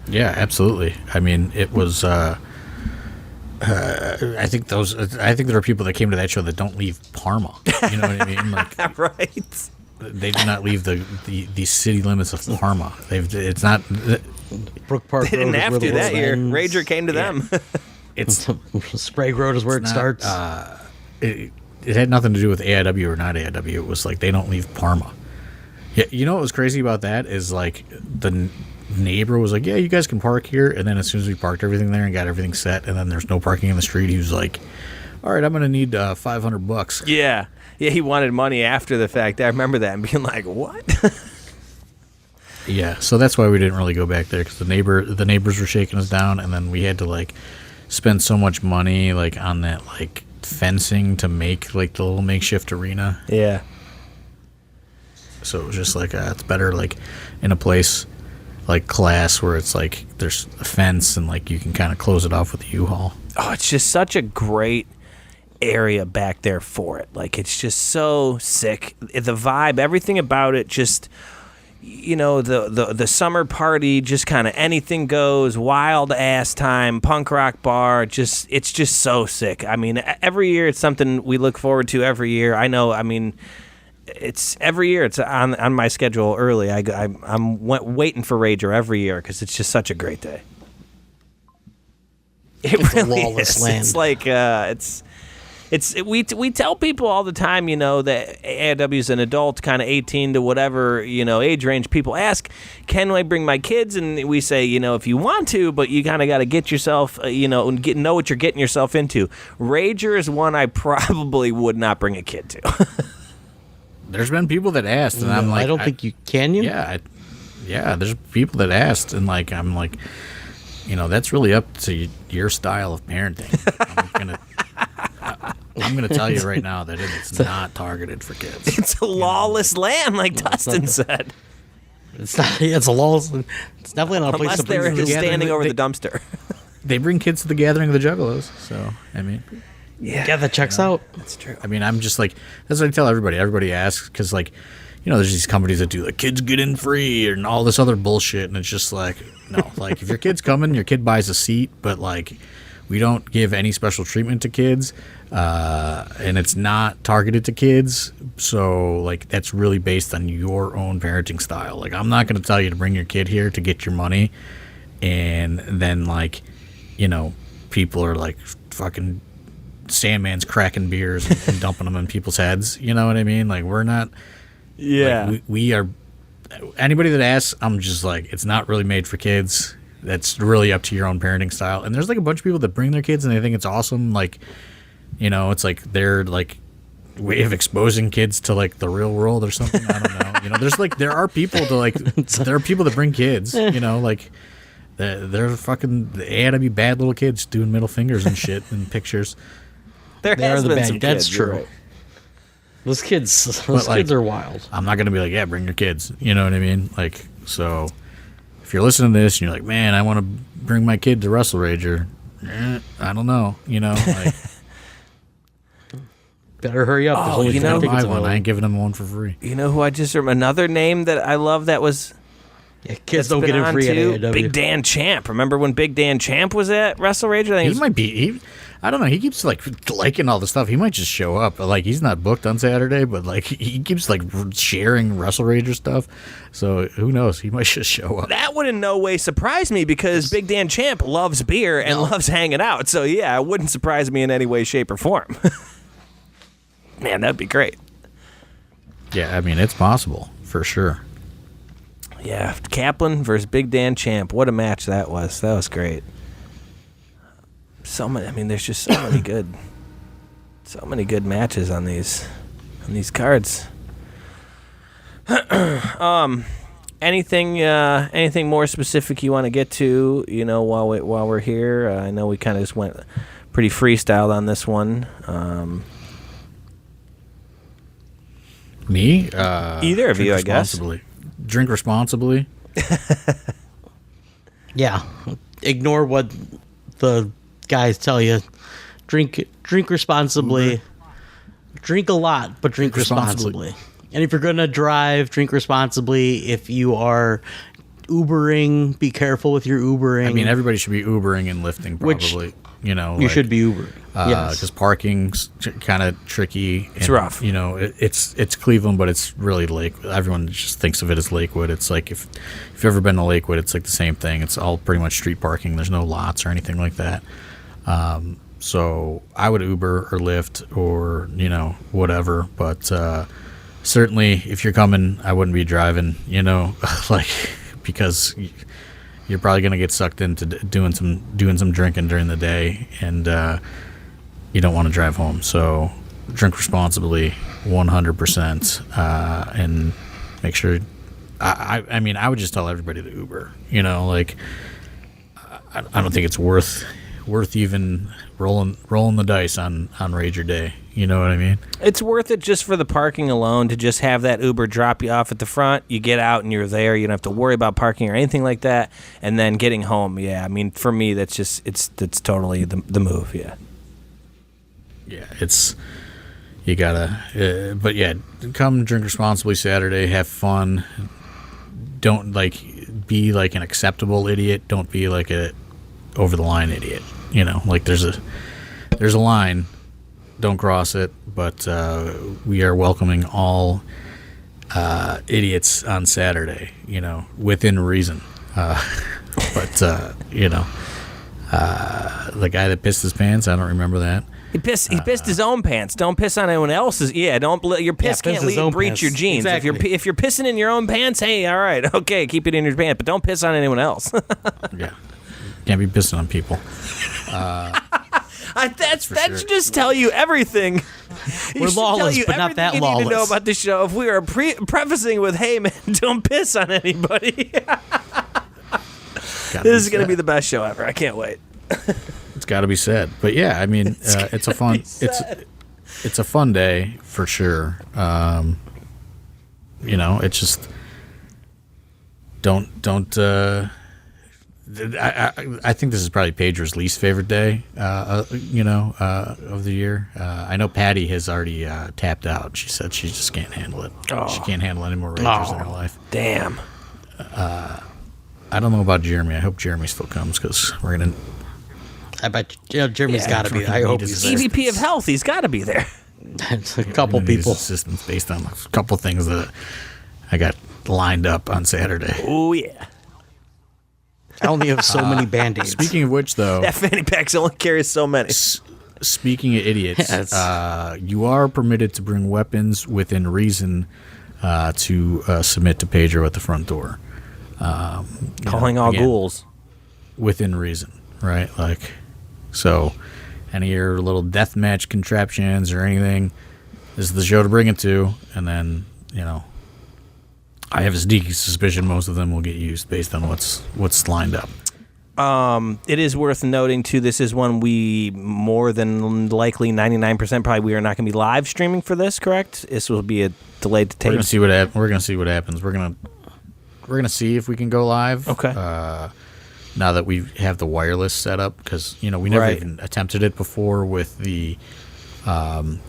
Yeah, absolutely. I mean, it was. I think there are people that came to that show that don't leave Parma. You know what I mean? Like, right. They do not leave the city limits of Parma. It's not. Brook Park They didn't Road is have where to the that world year. ends. Rager came to them. It's Sprague Road is where it starts. It had nothing to do with AIW or not AIW. It was like they don't leave Parma. Yeah, you know what was crazy about that is like the neighbor was like, yeah, you guys can park here. And then as soon as we parked everything there and got everything set, and then there's no parking in the street, he was like, all right, I'm going to need $500. Yeah. Yeah, he wanted money after the fact. I remember that and being like, what? Yeah, so that's why we didn't really go back there, because the neighbors were shaking us down, and then we had to like spend so much money like on that like fencing to make like the little makeshift arena. Yeah. So it was just like it's better like in a place like Class where it's like there's a fence and like you can kind of close it off with a U-Haul. Oh, it's just such a great area back there for it. Like, it's just so sick. The vibe, everything about it, just, you know, the summer party, just kind of anything goes, wild ass time, punk rock bar, it's just so sick. I mean, every year it's something we look forward to every year. I know, I mean, it's every year it's on my schedule early. I'm waiting for Rager every year because it's just such a great day. It's really a lawless is. land. It's like we tell people all the time, you know, that AIW is an adult, kind of 18 to whatever, you know, age range. People ask, can I bring my kids? And we say, you know, if you want to, but you kind of got to get yourself, you know, and know what you're getting yourself into. Rager is one I probably would not bring a kid to. There's been people that asked, and I'm like, I don't think you can. Yeah, there's people that asked, and like I'm like, you know, that's really up to your style of parenting. I'm gonna tell you right now that it's not targeted for kids. It's a lawless land, like Dustin said. It's not. It's a lawless. It's definitely not a place Unless to bring they're kids. standing over the dumpster. They bring kids to the gathering of the Juggalos, so I mean, Yeah, that checks out. That's true. I mean, I'm just like, that's what I tell everybody. Everybody asks because, like, you know, there's these companies that do like kids get in free and all this other bullshit, and it's just like, no, like if your kid's coming, your kid buys a seat, but like we don't give any special treatment to kids, and it's not targeted to kids, so like that's really based on your own parenting style. Like, I'm not going to tell you to bring your kid here to get your money, and then like, you know, people are like fucking Sandman's cracking beers and dumping them in people's heads. You know what I mean? Like, we're not. Yeah. Like, we are. Anybody that asks, I'm just like, it's not really made for kids. That's really up to your own parenting style. And there's like a bunch of people that bring their kids and they think it's awesome. Like, you know, it's like their like way of exposing kids to like the real world or something. I don't know. You know, there are people that bring kids. You know, like. They're fucking AIW bad little kids doing middle fingers and shit in pictures. There They has are the been bad. some That's kids, you're true. right. Those kids like, are wild. I'm not gonna be like, yeah, bring your kids. You know what I mean? Like, so if you're listening to this and you're like, man, I want to bring my kid to Wrestlerager, I don't know. You know, like, Better hurry up. There's only you 10 know, tickets buy one. available. I ain't giving them one for free. You know who I just remember? Another name that I love that was. Yeah, kids that's don't been get in on free at too, AIW. Big Dan Champ. Remember when Big Dan Champ was at Wrestlerager? I think it He was- might be. I don't know. He keeps like liking all the stuff. He might just show up. Like, he's not booked on Saturday, but like he keeps like sharing Wrestlerager stuff. So who knows? He might just show up. That would in no way surprise me because Big Dan Champ loves beer and loves hanging out. So yeah, it wouldn't surprise me in any way, shape, or form. Man, that'd be great. Yeah, I mean, it's possible for sure. Yeah, Kaplan versus Big Dan Champ. What a match that was. That was great. So many. I mean, there's just so many good matches on these cards. Anything more specific you want to get to? While we're here, I know we kind of just went pretty freestyle on this one. Me? Either of you, I guess. Drink responsibly. Yeah. Ignore what the guys tell you. Drink responsibly. Drink a lot, but drink responsibly. And if you're going to drive, drink responsibly. If you are Ubering, be careful with your Ubering. I mean, everybody should be Ubering and lifting, probably. You should be Ubering. Yes. Because parking's kind of tricky. It's rough. It's Cleveland, but it's really Lakewood. Everyone just thinks of it as Lakewood. It's like if you've ever been to Lakewood, it's like the same thing. It's all pretty much street parking. There's no lots or anything like that. So I would Uber or Lyft or whatever. But certainly, if you're coming, I wouldn't be driving. Because you're probably going to get sucked into doing some drinking during the day, and you don't want to drive home. So drink responsibly, 100%, and make sure. I mean, I would just tell everybody to Uber. I don't think it's worth even rolling the dice on Rager Day. You know what I mean? It's worth it just for the parking alone, to just have that Uber drop you off at the front. You get out and you're there. You don't have to worry about parking or anything like that. And then getting home, yeah. I mean, for me, that's totally the move. Yeah. Yeah, you gotta. But yeah, come drink responsibly Saturday. Have fun. Don't be like an acceptable idiot. Don't be like a over the line idiot. There's a line. Don't cross it, but we are welcoming all idiots on Saturday, within reason. But the guy that pissed his pants, I don't remember that. He pissed his own pants. Don't piss on anyone else's. Yeah, your piss can't breach your jeans. Exactly. If you're pissing in your own pants, hey, all right, okay, keep it in your pants, but don't piss on anyone else. Yeah, can't be pissing on people. That should just tell you everything. We're lawless, but not that lawless. You need to know about the show. If we are prefacing with, "Hey man, don't piss on anybody," this is going to be the best show ever. I can't wait. It's got to be said, but yeah, I mean, it's a fun day for sure. It's just don't. I think this is probably Pedro's least favorite day, of the year. I know Patty has already tapped out. She said she just can't handle it. Oh. She can't handle any more Rangers in her life. Damn. I don't know about Jeremy. I hope Jeremy still comes because we're gonna. I bet Jeremy's got to be there. I hope he's there. EVP of Health. He's got to be there. It's a couple people. Assistance based on a couple things that I got lined up on Saturday. Oh yeah. I only have so many Band-Aids. Speaking of which, though... That fanny pack only carries so many. Speaking of idiots, you are permitted to bring weapons within reason to submit to Pedro at the front door. Calling all ghouls. Within reason, right? So any of your little deathmatch contraptions or anything, this is the show to bring it to, and then, I have a sneaky suspicion most of them will get used based on what's lined up. It is worth noting too. This is one we more than likely 99% probably we are not going to be live streaming for this. Correct? This will be a delayed tape. We're gonna see what happens. We're gonna see if we can go live. Okay. Now that we have the wireless set up, because we never even attempted it before with the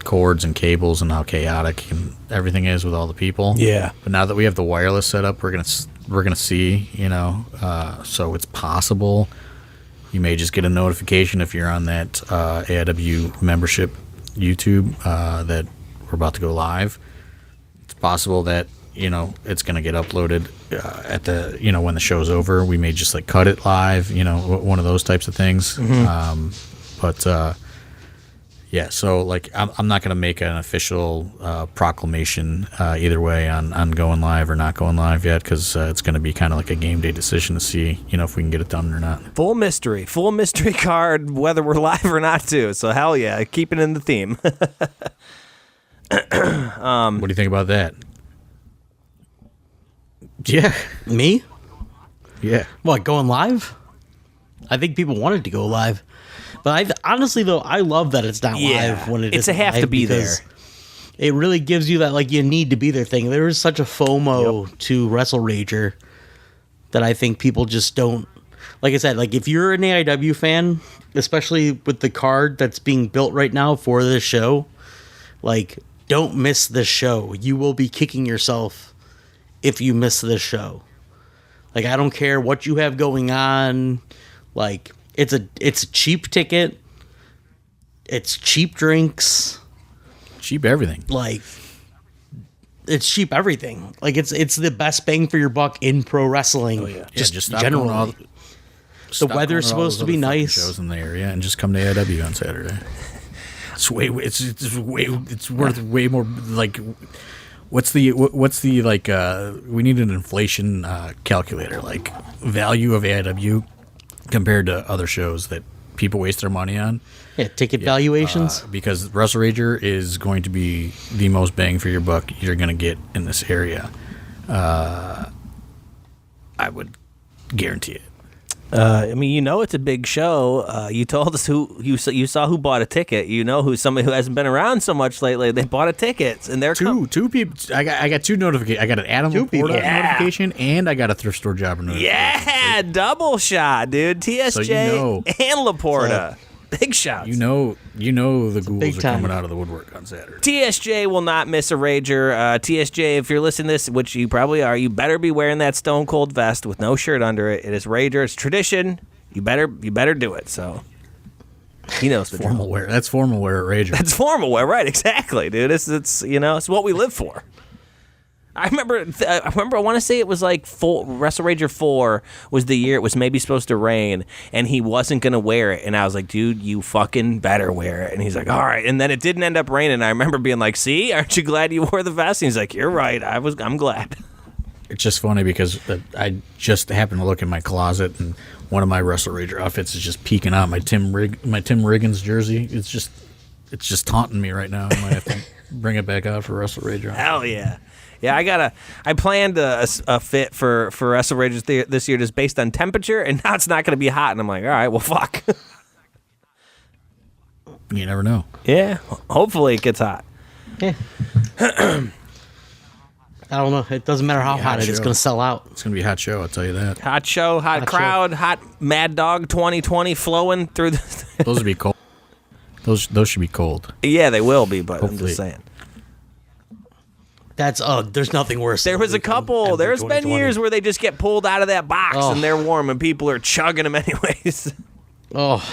cords and cables and how chaotic and everything is with all the people. Yeah. But now that we have the wireless set up, we're gonna see. So it's possible you may just get a notification if you're on that AIW membership YouTube that we're about to go live. It's possible that it's gonna get uploaded at the when the show's over. We may just cut it live. One of those types of things. Mm-hmm. But yeah, so I'm not going to make an official proclamation either way on going live or not going live yet, because it's going to be kind of like a game day decision to see if we can get it done or not. Full mystery card whether we're live or not too. So hell yeah, keep it in the theme. What do you think about that? Yeah. Me? Yeah. What, going live? I think people wanted to go live. But honestly, though, I love that it's not live when it's a have to be there. It really gives you that, like, you need to be there thing. There is such a FOMO to Wrestlerager that I think people just don't. Like I said, like, if you're an AIW fan, especially with the card that's being built right now for this show, like, don't miss this show. You will be kicking yourself if you miss this show. Like, I don't care what you have going on. Like, it's a cheap ticket. It's cheap drinks. Cheap everything. Like, it's cheap everything. Like, it's the best bang for your buck in pro wrestling. Oh, yeah. Just stop generally. going The weather's supposed to be nice. Shows in the area, and just come to AIW on Saturday. It's worth way more. Like, what's the like? We need an inflation calculator, like value of AIW compared to other shows that people waste their money on. Yeah, ticket valuations. Because Wrestlerager is going to be the most bang for your buck you're going to get in this area. I would guarantee it. I mean, you know, it's a big show. You told us who you saw who bought a ticket. You know who somebody who hasn't been around so much lately. They bought a ticket, and they're two people. I got two notifications. I got an Adam Laporta notification, and I got a thrift store jobber notification. Yeah, double shot, dude. TSJ So you know. and Laporta. Big shots. You know the ghouls big are time. coming out of the woodwork on Saturday. TSJ will not miss a Rager. TSJ, if you're listening to this, which you probably are, you better be wearing that Stone Cold vest with no shirt under it. It is Rager. It's tradition. You better do it. So he knows the Formal wear. That's formal wear at Rager. That's formal wear, right? Exactly, dude. It's it's what we live for. I remember. I want to say it was like Wrestlerager 4 was the year it was maybe supposed to rain, and he wasn't gonna wear it. And I was like, dude, you fucking better wear it. And he's like, all right. And then it didn't end up raining. I remember being like, see, aren't you glad you wore the vest? And he's like, you're right. I'm glad. It's just funny because I just happened to look in my closet, and one of my Wrestlerager outfits is just peeking out. My Tim Riggins jersey. It's just taunting me right now. I might have to bring it back out for Wrestlerager. Hell yeah. Yeah, I planned a fit for Wrestlerager this year just based on temperature, and now it's not going to be hot. And I'm like, all right, well, fuck. You never know. Yeah, hopefully it gets hot. Yeah. I don't know. It doesn't matter how hot it is. It's going to sell out. It's going to be a hot show, I'll tell you that. Hot show, hot crowd, hot Mad Dog 2020 flowing through the... Those would be cold. Those should be cold. Yeah, they will be, but Hopefully. I'm just saying. That's there's nothing worse. There was a couple. There's been years where they just get pulled out of that box and they're warm and people are chugging them anyways. Oh.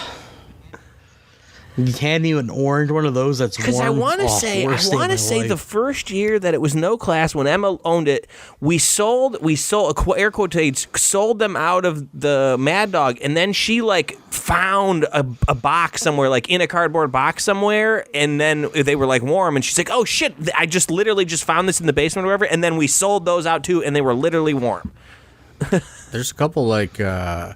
You can't even orange one of those that's warm. Because I want to say the first year that it was No Class, when Emma owned it, we sold air quotes, sold them out of the Mad Dog, and then she like found a box somewhere, like in a cardboard box somewhere, and then they were like warm, and she's like, oh shit, I just literally just found this in the basement or whatever, and then we sold those out too, and they were literally warm. There's a couple like, the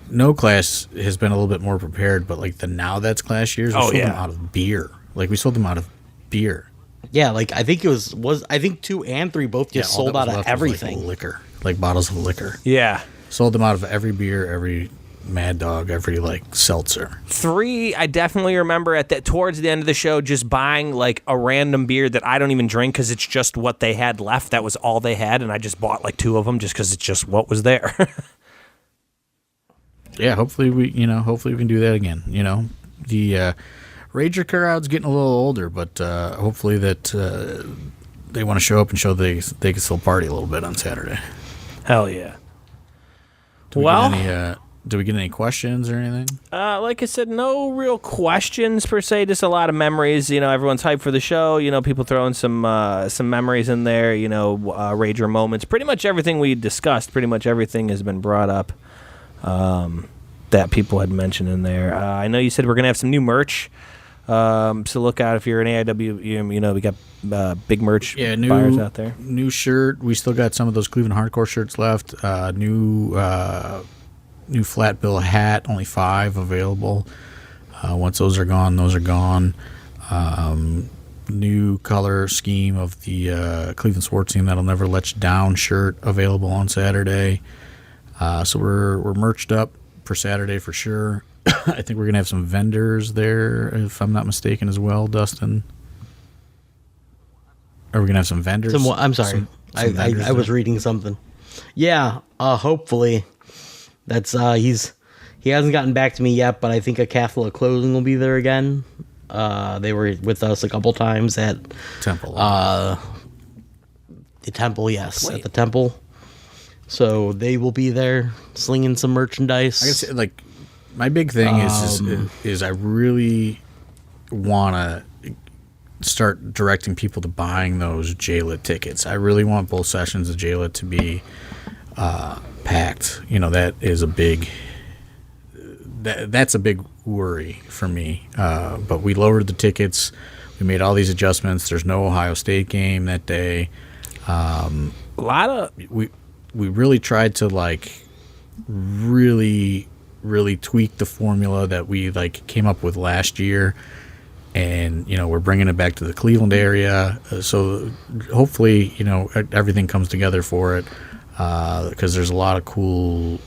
No Class has been a little bit more prepared, but like the Now That's Class years, we sold them out of beer. Like we sold them out of beer. Yeah, like I think it was I think 2 and 3 both just sold out of everything. Like liquor, like bottles of liquor. Yeah. Sold them out of every beer, every Mad Dog, every like seltzer. 3, I definitely remember towards the end of the show just buying like a random beer that I don't even drink because it's just what they had left. That was all they had, and I just bought like 2 of them just because it's just what was there. Yeah, hopefully we can do that again. You know, the Rager crowd's getting a little older, but hopefully that they want to show up and show they can still party a little bit on Saturday. Hell yeah. Do we get any questions or anything? Like I said, no real questions per se, just a lot of memories. You know, everyone's hyped for the show. You know, people throwing some memories in there, you know, Rager moments. Pretty much everything we discussed, pretty much everything has been brought up. That people had mentioned in there. I know you said we're going to have some new merch, so look out if you're an AIW. You know, we got big merch buyers out there. New shirt. We still got some of those Cleveland Hardcore shirts left. New flat bill hat, only 5 available. Once those are gone, those are gone. new color scheme of the Cleveland sports team That'll Never Let You Down shirt available on Saturday. So we're merched up for Saturday for sure. I think we're gonna have some vendors there, if I'm not mistaken, as well, Dustin. Are we gonna have some vendors? I'm sorry, I was reading something. Yeah, hopefully. That's he hasn't gotten back to me yet, but I think a Catholic Clothing will be there again. They were with us a couple times at Temple. The Temple, yes, Wait. at the Temple. So they will be there slinging some merchandise. I guess like my big thing is I really want to start directing people to buying those JLIT tickets. I really want both sessions of JLIT to be packed. That is a big. That's a big worry for me. But we lowered the tickets. We made all these adjustments. There's no Ohio State game that day. A lot of We really tried to really tweak the formula that we came up with last year, and we're bringing it back to the Cleveland area. So hopefully everything comes together for it, because there's a lot of cool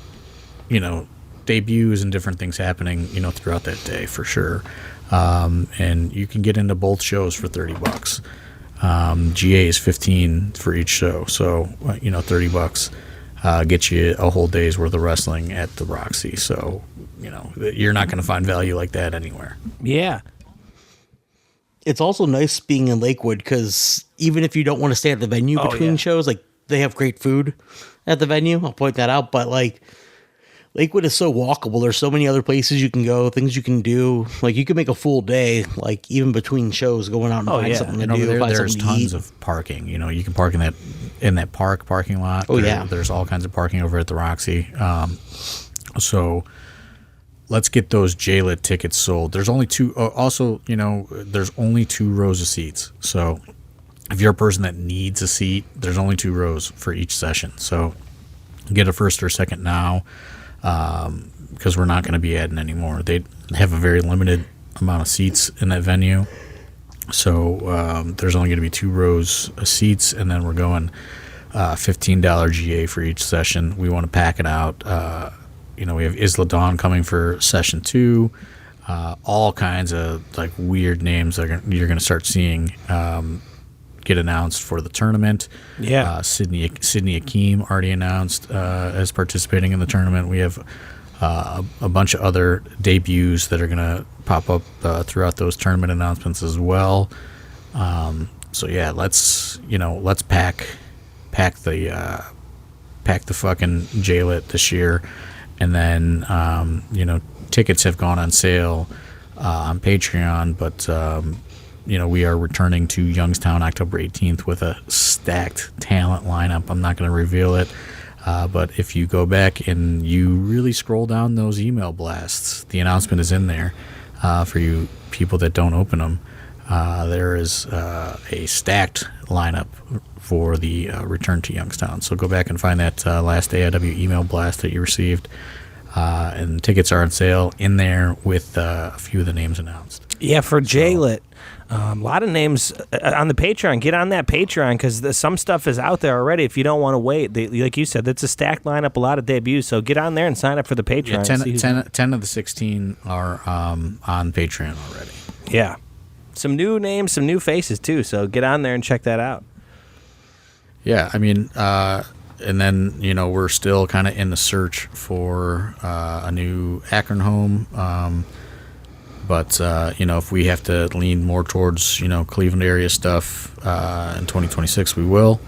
debuts and different things happening throughout that day for sure. And you can get into both shows for $30. GA is $15 for each show, so $30 gets you a whole day's worth of wrestling at the Roxy. So you're not going to find value like that anywhere. yeah. It's also nice being in Lakewood because even if you don't want to stay at the venue between shows, they have great food at the venue. I'll point that out, but Lakewood is so walkable. There's so many other places you can go, things you can do. You can make a full day, even between shows, going out and find something to And do. over there, find there's something to tons eat. of parking. You can park in that parking lot. Oh, yeah. There's all kinds of parking over at the Roxy. So let's get those JLIT tickets sold. There's only two. Also, there's only 2 rows of seats. So if you're a person that needs a seat, there's only 2 rows for each session. So get a first or second now. Because we're not going to be adding any more. They have a very limited amount of seats in that venue. So there's only going to be 2 rows of seats, and then we're going $15 GA for each session. We want to pack it out. We have Isla Dawn coming for session 2. All kinds of weird names that you're going to start seeing get announced for the tournament. Yeah. Sydney Akeem already announced as participating in the tournament. We have a bunch of other debuts that are going to pop up throughout those tournament announcements as well. So yeah, let's pack the fucking JLIT this year, and then tickets have gone on sale on Patreon, but we are returning to Youngstown October 18th with a stacked talent lineup. I'm not going to reveal it, but if you go back and you really scroll down those email blasts, the announcement is in there for you people that don't open them. There is a stacked lineup for the return to Youngstown. So go back and find that last AIW email blast that you received, and tickets are on sale in there with a few of the names announced. Yeah, for JLIT. A lot of names on the Patreon. Get on that Patreon because some stuff is out there already. If you don't want to wait, like you said, that's a stacked lineup, a lot of debuts. So get on there and sign up for the Patreon. Yeah, 10 of the 16 are on Patreon already. Yeah. Some new names, some new faces too. So get on there and check that out. Yeah, I mean, and then, we're still kind of in the search for a new Akron home. But, if we have to lean more towards, Cleveland area stuff in 2026, we will.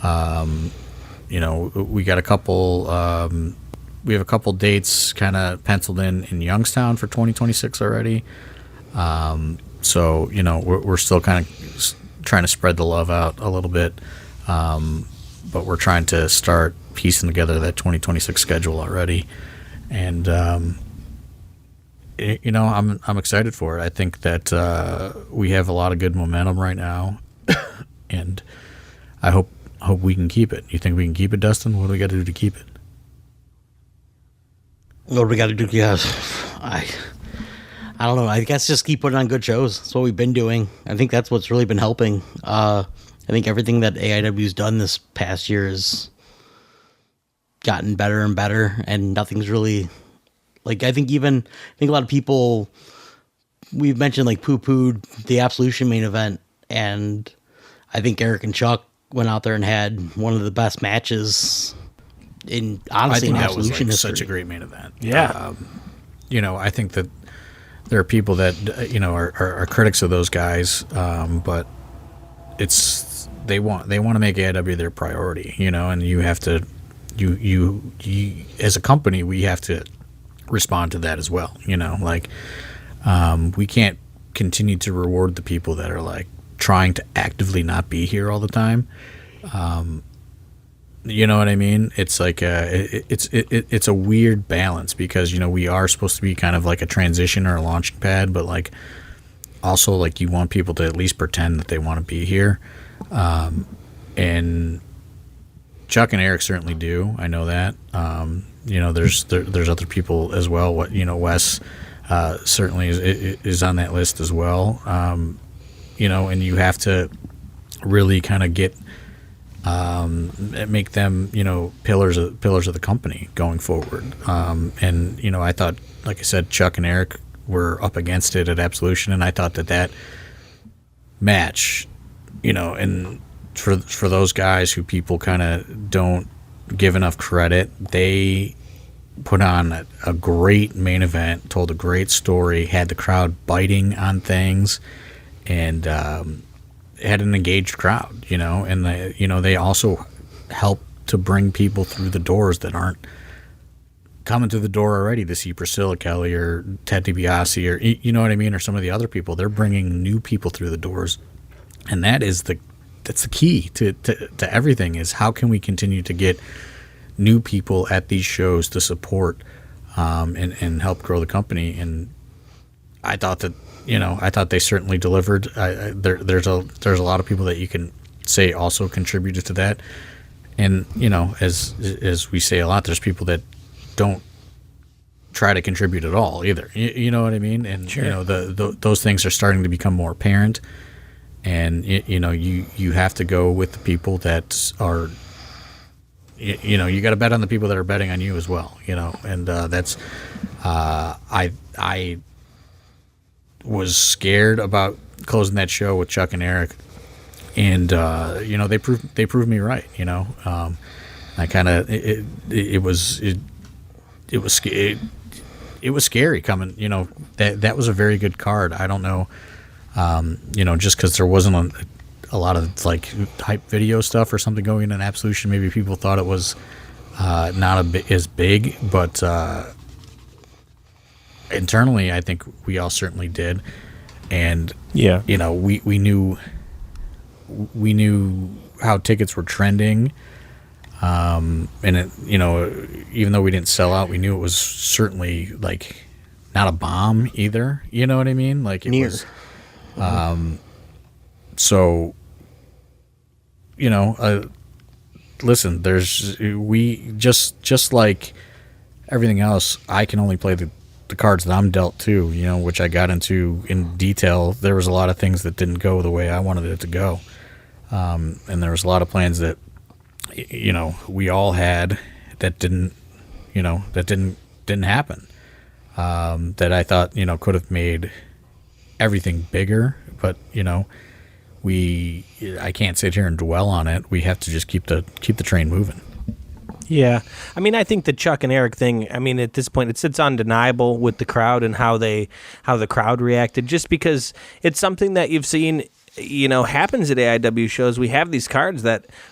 We got a couple, we have a couple dates kind of penciled in Youngstown for 2026 already. So, we're still kind of trying to spread the love out a little bit. But we're trying to start piecing together that 2026 schedule already. And, I'm excited for it. I think that we have a lot of good momentum right now, and I hope we can keep it. You think we can keep it, Dustin? What do we got to do to keep it? What do we got to do? Yes, I don't know. I guess just keep putting on good shows. That's what we've been doing. I think that's what's really been helping. I think everything that AIW's done this past year has gotten better and better, and nothing's really like. I think a lot of people we've mentioned like poo-pooed the Absolution main event, and I think Eric and Chuck went out there and had one of the best matches in honestly in Absolution history. Such a great main event. Yeah. I think that there are people that are critics of those guys, but they want to make AIW their priority, and you have to you as a company, we have to respond to that as well. We can't continue to reward the people that are like trying to actively not be here all the time. You know what I mean? It's like it's a weird balance because we are supposed to be kind of like a transition or a launching pad, but like also like you want people to at least pretend that they want to be here, and Chuck and Eric certainly do. I know that. There's other people as well. Wes certainly is on that list as well. And you have to really kind of make them, pillars of the company going forward. And I thought, like I said, Chuck and Eric were up against it at Absolution, and I thought that match, and for those guys who people kind of don't give enough credit, they put on a great main event, told a great story, had the crowd biting on things, and had an engaged crowd, and they also help to bring people through the doors that aren't coming through the door already to see Priscilla Kelly or Ted DiBiase or you know what I mean, or some of the other people. They're bringing new people through the doors, and that's the key to everything. Is how can we continue to get new people at these shows to support and help grow the company. And I thought that I thought they certainly delivered. There's a lot of people that you can say also contributed to that, and as we say a lot, there's people that don't try to contribute at all either. You know what I mean? And sure. Those things are starting to become more apparent, and you have to go with the people that are. You got to bet on the people that are betting on you as well. And that's I was scared about closing that show with Chuck and Eric, and they proved me right. I kind of it was scary coming. That was a very good card. I don't know, just because there wasn't a lot of like hype video stuff or something going in Absolution. Maybe people thought it was not as big, but internally, I think we all certainly did. And yeah, we knew how tickets were trending, and it, even though we didn't sell out, we knew it was certainly like not a bomb either. You know what I mean? Like it was. So, listen, we just like everything else, I can only play the cards that I'm dealt too, which I got into in detail. There was a lot of things that didn't go the way I wanted it to go. And there was a lot of plans that, we all had that didn't happen. That I thought, could have made everything bigger, but, I can't sit here and dwell on it. We have to just keep the train moving. Yeah. I mean, I think the Chuck and Eric thing, at this point, it's undeniable with the crowd and how the crowd reacted, just because it's something that you've seen, happens at AIW shows. We have these cards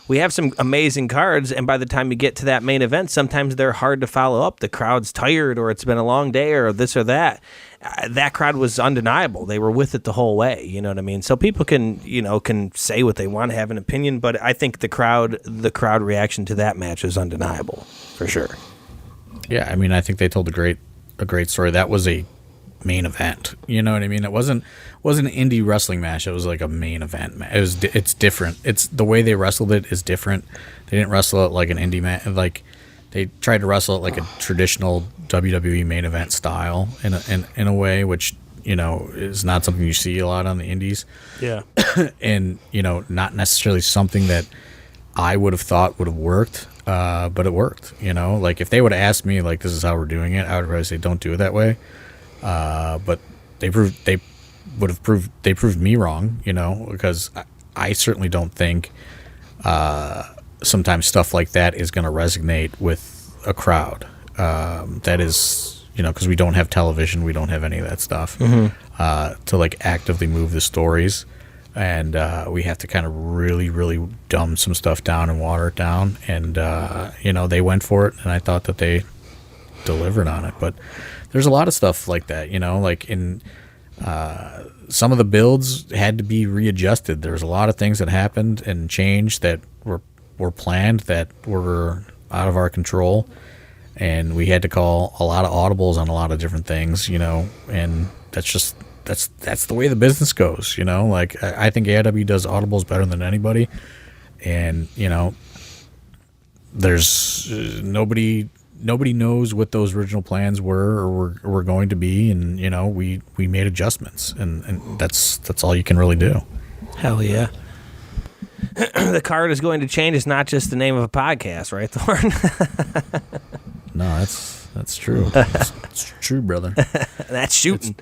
we have some amazing cards, and by the time you get to that main event, sometimes they're hard to follow up. The crowd's tired, or it's been a long day, or this or that. That crowd was undeniable. They were with it the whole way. You know what I mean? So people can say what they want, have an opinion, but I think the crowd reaction to that match is undeniable for sure. Yeah, I think they told a great story. That was a main event. You know what I mean? It wasn't an indie wrestling match. It was like a main event match. It's different. It's the way they wrestled it is different. They didn't wrestle it like an indie match. Like they tried to wrestle it like a traditional WWE main event style in a way, which is not something you see a lot on the indies. Yeah. And, not necessarily something that I would have thought would have worked, but it worked. Like if they would have asked me, like, this is how we're doing it, I would probably say, don't do it that way. But they proved me wrong, because I certainly don't think sometimes stuff like that is going to resonate with a crowd. That is, because we don't have television, we don't have any of that stuff to like actively move the stories, and we have to kind of really, really dumb some stuff down and water it down. And they went for it, and I thought that they delivered on it. But there's a lot of stuff like that, like in some of the builds had to be readjusted. There's a lot of things that happened and changed that were planned that were out of our control, and we had to call a lot of audibles on a lot of different things, and that's the way the business goes, like I think AIW does audibles better than anybody, and there's nobody knows what those original plans were or were going to be, and we made adjustments, and that's all you can really do. Hell yeah. The card is going to change. It's not just the name of a podcast, right, Thorne? No, that's true. It's true, brother. That's shooting.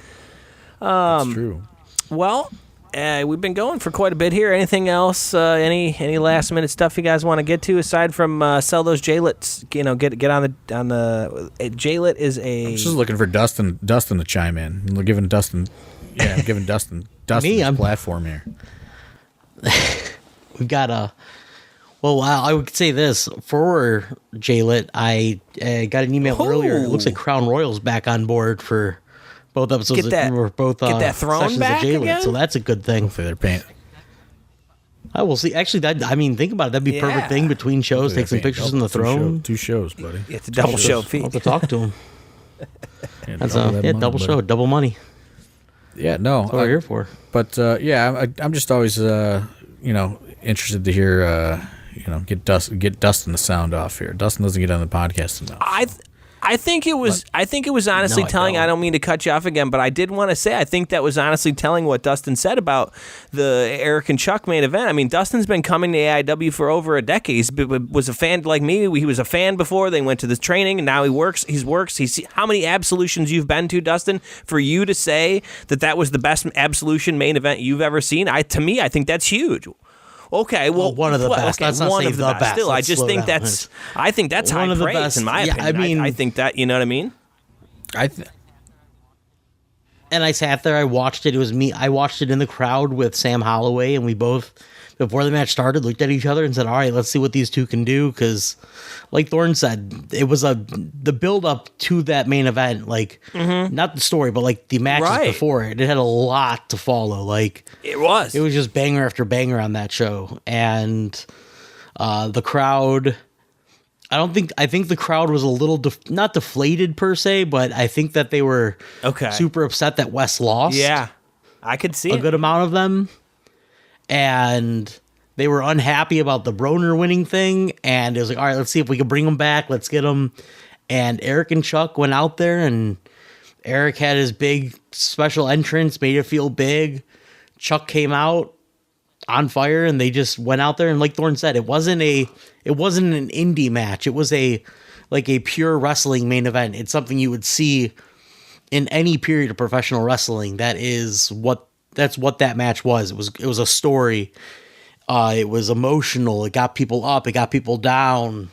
That's true. Well, we've been going for quite a bit here. Anything else? Any last minute stuff you guys want to get to aside from sell those J-Lits? Get on the J-Lit is a. I'm just looking for Dustin to chime in. We're giving Dustin his platform here. We've got I would say this for J-Lit. I got an email earlier. It looks like Crown Royal's back on board for both episodes. Get that throne back of J-Lit, again? so that's a good thing. Hopefully they're paying. I will see. Actually, think about it. That'd be a perfect thing between shows. Take some pictures on the throne. Two shows, buddy. It's a double show fee. I'll have to talk to him. That's money, double show, double money. Yeah, no, That's what we're here for. But I'm just always interested to hear get Dustin the sound off here. Dustin doesn't get on the podcast enough. I think it was honestly telling. I don't mean to cut you off again, but I did want to say I think that was honestly telling what Dustin said about the Eric and Chuck main event. I mean, Dustin's been coming to AIW for over a decade. He was a fan like me. He was a fan before. They went to this training, and now he works. How many Absolutions you've been to, Dustin? For you to say that was the best Absolution main event you've ever seen, to me, I think that's huge. Okay, well, one of the best. Okay, Let's not one say of the the best. best. Still, Let's slow down. I think that's One high of the praise best. in my Yeah, opinion. I mean, I think that, you know what I mean? And I sat there, I watched it. It was me. I watched it in the crowd with Sam Holloway, and we both, before the match started, looked at each other and said, all right, let's see what these two can do. Because, like Thorne said, it was the build-up to that main event. Like, not the story, but, like, the matches before it. It had a lot to follow. Like, it was just banger after banger on that show. And the crowd... I think the crowd was a little, not deflated per se, but I think that they were super upset that Wes lost. Yeah, I could see a good amount of them. And they were unhappy about the Broner winning thing. And it was like, all right, let's see if we can bring them back. Let's get them. And Eric and Chuck went out there, and Eric had his big special entrance, made it feel big. Chuck came out on fire, and they just went out there, and like Thorne said, it wasn't an indie match. It was a pure wrestling main event. It's something you would see in any period of professional wrestling. That's what that match was. It was a story. It was emotional. It got people up. It got people down.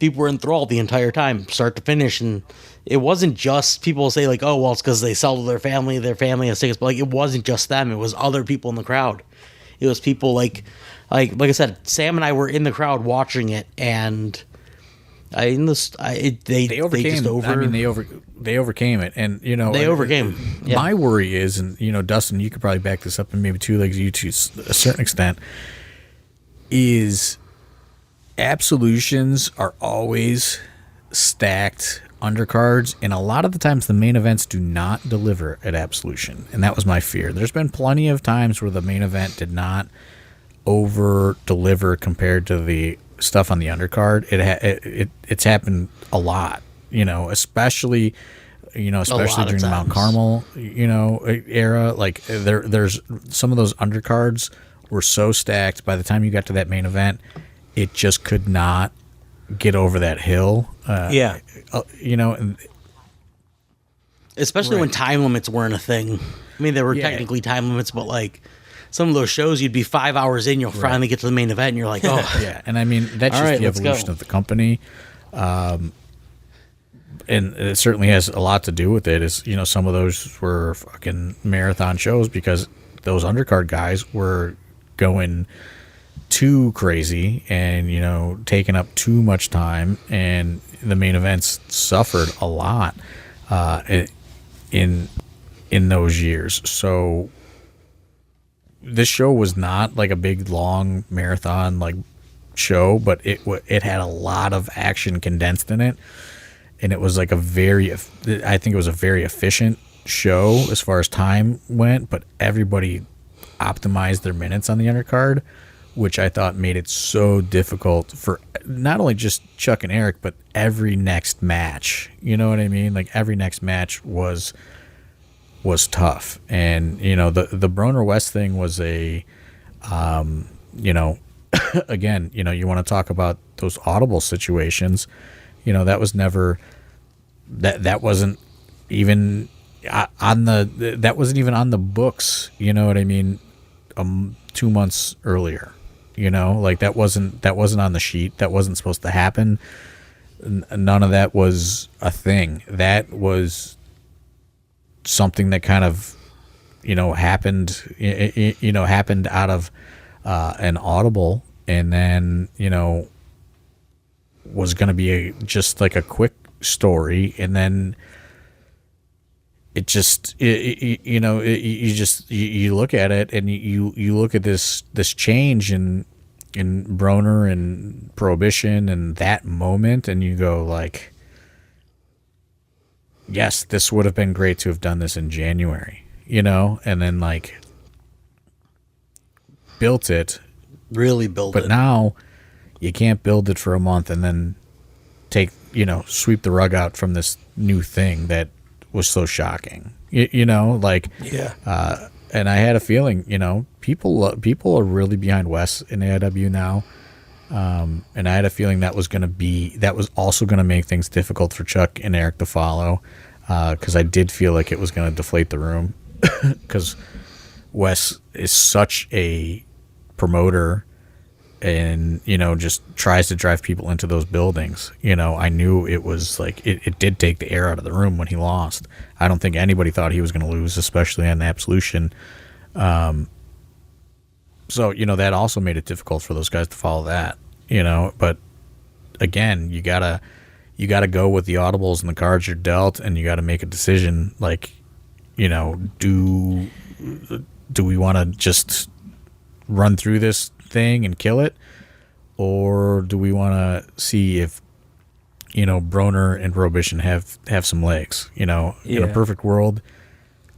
People were enthralled the entire time, start to finish. And it wasn't just people say like, oh, well, it's because they sell to their family has tickets. But like, it wasn't just them. It was other people in the crowd. It was people like I said, Sam and I were in the crowd watching it, and they overcame it, and they overcame. Yeah. My worry is, and Dustin, you could probably back this up, and maybe two legs you to a certain extent, is Absolutions are always stacked undercards, and a lot of the times the main events do not deliver at Absolution, and that was my fear. There's been plenty of times where the main event did not over deliver compared to the stuff on the undercard. It's happened a lot, especially especially of during the Mount times. Carmel, era. Like there's some of those undercards were so stacked. By the time you got to that main event, it just could not get over that hill. And Especially when time limits weren't a thing. I mean, there were technically time limits, but like some of those shows, you'd be 5 hours in, you'll finally get to the main event, and you're like, oh. yeah. And I mean, that's All just right, the let's evolution go. of the company. And it certainly has a lot to do with it. Is some of those were fucking marathon shows because those undercard guys were going too crazy and taking up too much time, and the main events suffered a lot in those years. So this show was not like a big long marathon like show, but it had a lot of action condensed in it. And it was like I think it was a very efficient show as far as time went, but everybody optimized their minutes on the undercard, which I thought made it so difficult for not only just Chuck and Eric, but every next match. You know what I mean? Like every next match was tough. And, the Broner West thing was a, again, you want to talk about those audible situations. That was never that wasn't even on the books. You know what I mean? 2 months earlier, like that wasn't on the sheet. That wasn't supposed to happen. None of that was a thing. That was something that kind of, happened, happened out of an audible, and then, was going to be just like a quick story, and then it just you look at it and you look at this change in Broner and Prohibition and that moment, and you go like, yes, this would have been great to have done this in January, and then like built it, Really build but it. now you can't build it for a month and then sweep the rug out from this new thing that was so shocking. Yeah. And I had a feeling, people are really behind Wes in AIW now. And I had a feeling that was also going to make things difficult for Chuck and Eric to follow. Cause I did feel like it was going to deflate the room cause Wes is such a promoter and just tries to drive people into those buildings. I knew it was like it did take the air out of the room when he lost. I don't think anybody thought he was going to lose, especially on the Absolution. So that also made it difficult for those guys to follow that. But again, you gotta go with the audibles and the cards you're dealt, and you got to make a decision. Like, do we want to just run through this thing and kill it, or do we want to see if Broner and Prohibition have some legs? In a perfect world,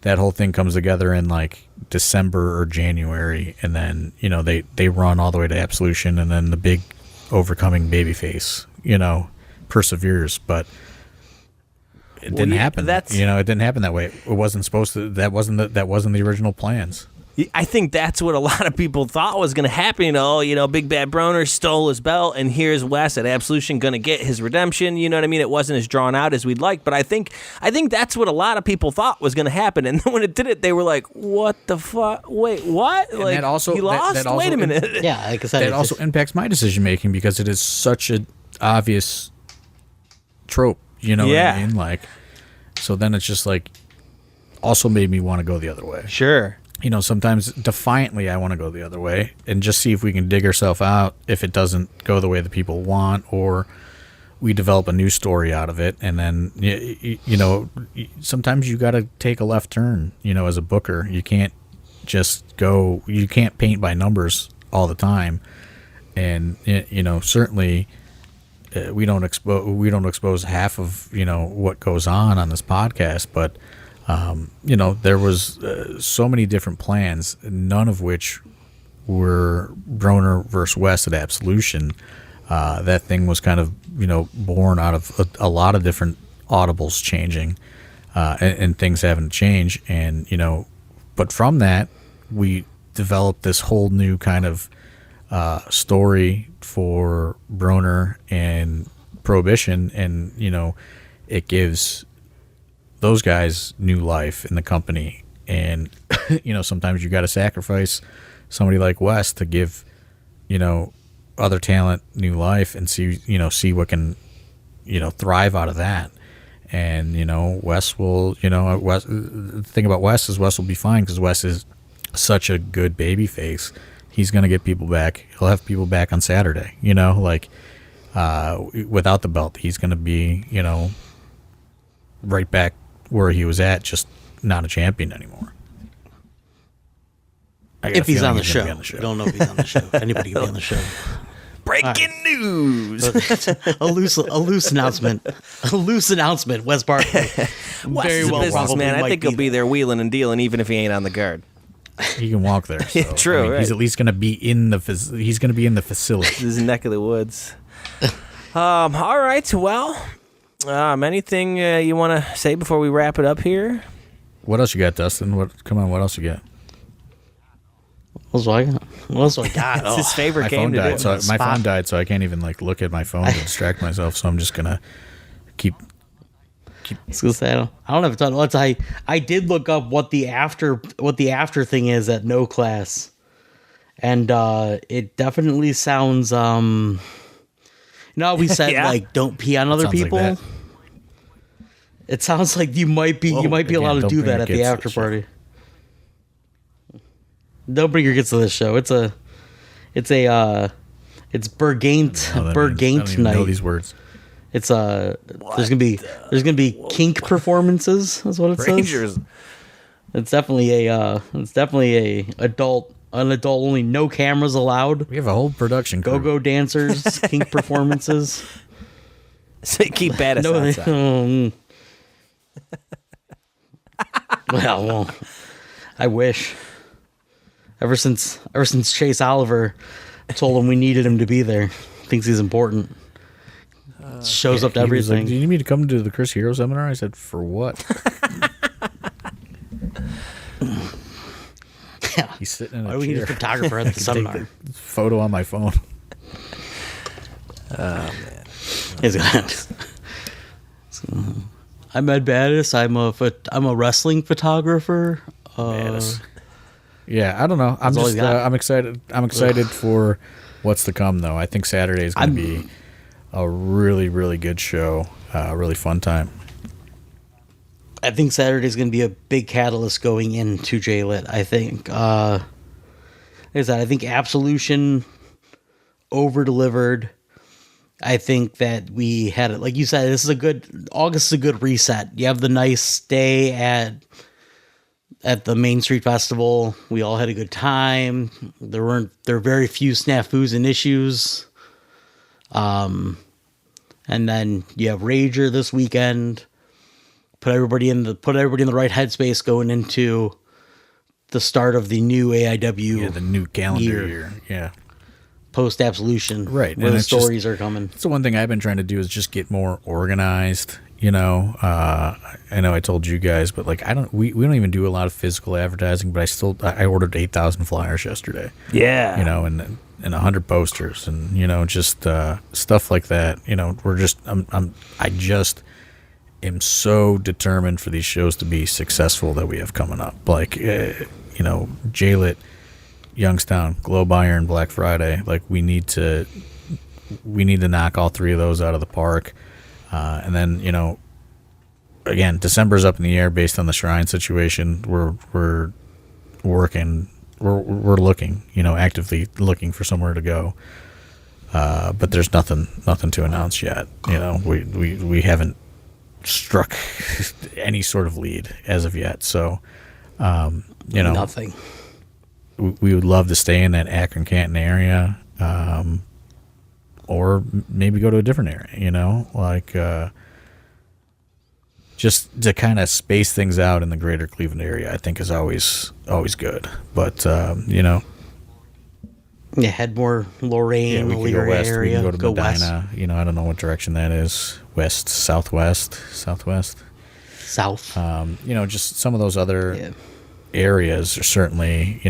that whole thing comes together in like December or January, and then they run all the way to Absolution, and then the big overcoming babyface perseveres, but it didn't happen. It didn't happen that way. It wasn't supposed to. That wasn't the original plans. I think that's what a lot of people thought was going to happen. Big Bad Broner stole his belt, and here's Wes at Absolution going to get his redemption. You know what I mean? It wasn't as drawn out as we'd like, but I think that's what a lot of people thought was going to happen. And then when it did it, they were like, "What the fuck? Wait, what? And like that also, he lost? that also Wait a minute." Yeah, like I said, that also impacts my decision making because it is such an obvious trope. You know what I mean? Like, so then it's just like also made me want to go the other way. Sure. Sometimes defiantly I want to go the other way and just see if we can dig ourselves out if it doesn't go the way the people want, or we develop a new story out of it. And then, sometimes you got to take a left turn, as a booker. You can't just you can't paint by numbers all the time. And, certainly we don't expose half of, what goes on this podcast, but there was so many different plans, none of which were Broner versus West at Absolution. That thing was kind of, born out of a lot of different audibles changing. and things haven't changed. And but from that, we developed this whole new kind of story for Broner and Prohibition, and it gives those guys new life in the company. And sometimes you got to sacrifice somebody like Wes to give other talent new life and see what can thrive out of that. And Wes will the thing about Wes is Wes will be fine, because Wes is such a good baby face. He's going to get people back. He'll have people back on Saturday, without the belt. He's going to be, right back where he was at, just not a champion anymore. If he's on the show. We don't know if he's on the show. Anybody can be on the show. Breaking news. A loose announcement. A loose announcement. Wes Barkley. Wes is a businessman. I think he'll be there wheeling and dealing, even if he ain't on the guard. He can walk there. So, True. Right. He's at least going to be in the. He's going to be in the facility. This is neck of the woods. All right. Well, anything you want to say before we wrap it up here? What else you got, Dustin? Come on. What else you got? What else do I got? It's his favorite My game phone died. to do. My phone died, so I can't even look at my phone to distract myself. So I'm just gonna keep. I was gonna say, I don't have a ton. I did look up what the after thing is at No Class, and it definitely sounds. We said Yeah. Don't pee on other Sounds like people. that. It sounds like you might be allowed to Again, do don't that bring at your the kids to after the show. party. Don't bring your kids to this show. It's Bergaint Know night. these words. It's there's gonna be kink performances. That's what it says. Rangers. It's definitely a adult only, no cameras allowed. We have a whole production crew. Go-go dancers, kink performances. So you keep bad No, outside. well, I wish. Ever since Chase Oliver told him we needed him to be there, thinks he's important. Shows up to He was like, everything. do you need me to come to the Chris Hero seminar? I said, for what? Yeah. He's sitting in Why a do we need a chair. photographer at the Take seminar? the photo on my phone. He's got- I'm Ed Battis. I'm a wrestling photographer. Yeah, I don't know. That's all he's got. I'm excited. I'm excited for what's to come, though. I think Saturday is going to be a really, really good show. A really fun time. I think Saturday's going to be a big catalyst going into J-Lit. I think. Is that I think Absolution over-delivered. I think that we had it, like you said, August is a good reset. You have the nice day at the Main Street Festival. We all had a good time. There were very few snafus and issues. And then you have Rager this weekend. Put everybody in the right headspace going into the start of the new AIW. Yeah, the new calendar year. Yeah. Post Absolution, Right, where and the it's just- stories are coming. That's the one thing I've been trying to do is just get more organized. I know I told you guys, but we don't even do a lot of physical advertising, but I ordered 8,000 flyers yesterday. Yeah. And 100 posters, and just stuff like that. I just am so determined for these shows to be successful that we have coming up. J-Lit, Youngstown, Globe Iron, Black Friday. We need to knock all three of those out of the park. And then, again, December's up in the air based on the Shrine situation. We're working, we're looking, actively looking for somewhere to go. But there's nothing to announce yet. We haven't struck any sort of lead as of yet. So, Nothing. we would love to stay in that Akron-Canton area, or maybe go to a different area, just to kind of space things out in the greater Cleveland area, I think is always good. But, Yeah, Headmore, Lorraine, we could go Elyria west, we area. can go to west. Medina. I don't know what direction that is. West, southwest. South. Just some of those other areas are certainly,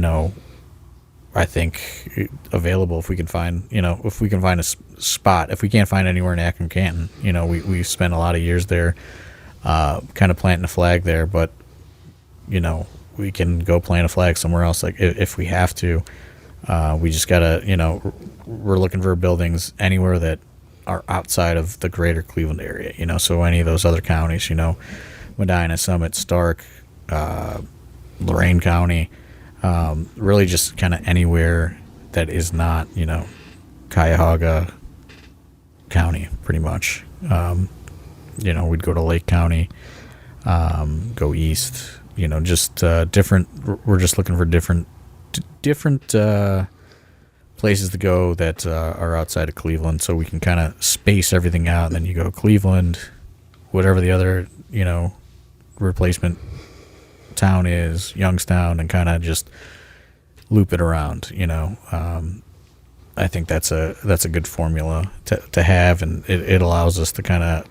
I think available if we can find, a spot. If we can't find anywhere in Akron Canton, we spent a lot of years there, kind of planting a flag there, but, we can go plant a flag somewhere else. Like if we have to, we just gotta, we're looking for buildings anywhere that are outside of the greater Cleveland area, so any of those other counties, Medina, Summit, Stark, Lorain County, really just kind of anywhere that is not, Cuyahoga County, pretty much. We'd go to Lake County, go east, just different. We're just looking for different places to go that are outside of Cleveland, so we can kind of space everything out. And then you go Cleveland, whatever the other, replacement town is, Youngstown, and kind of just loop it around. I think that's a good formula to have, and it allows us to kind of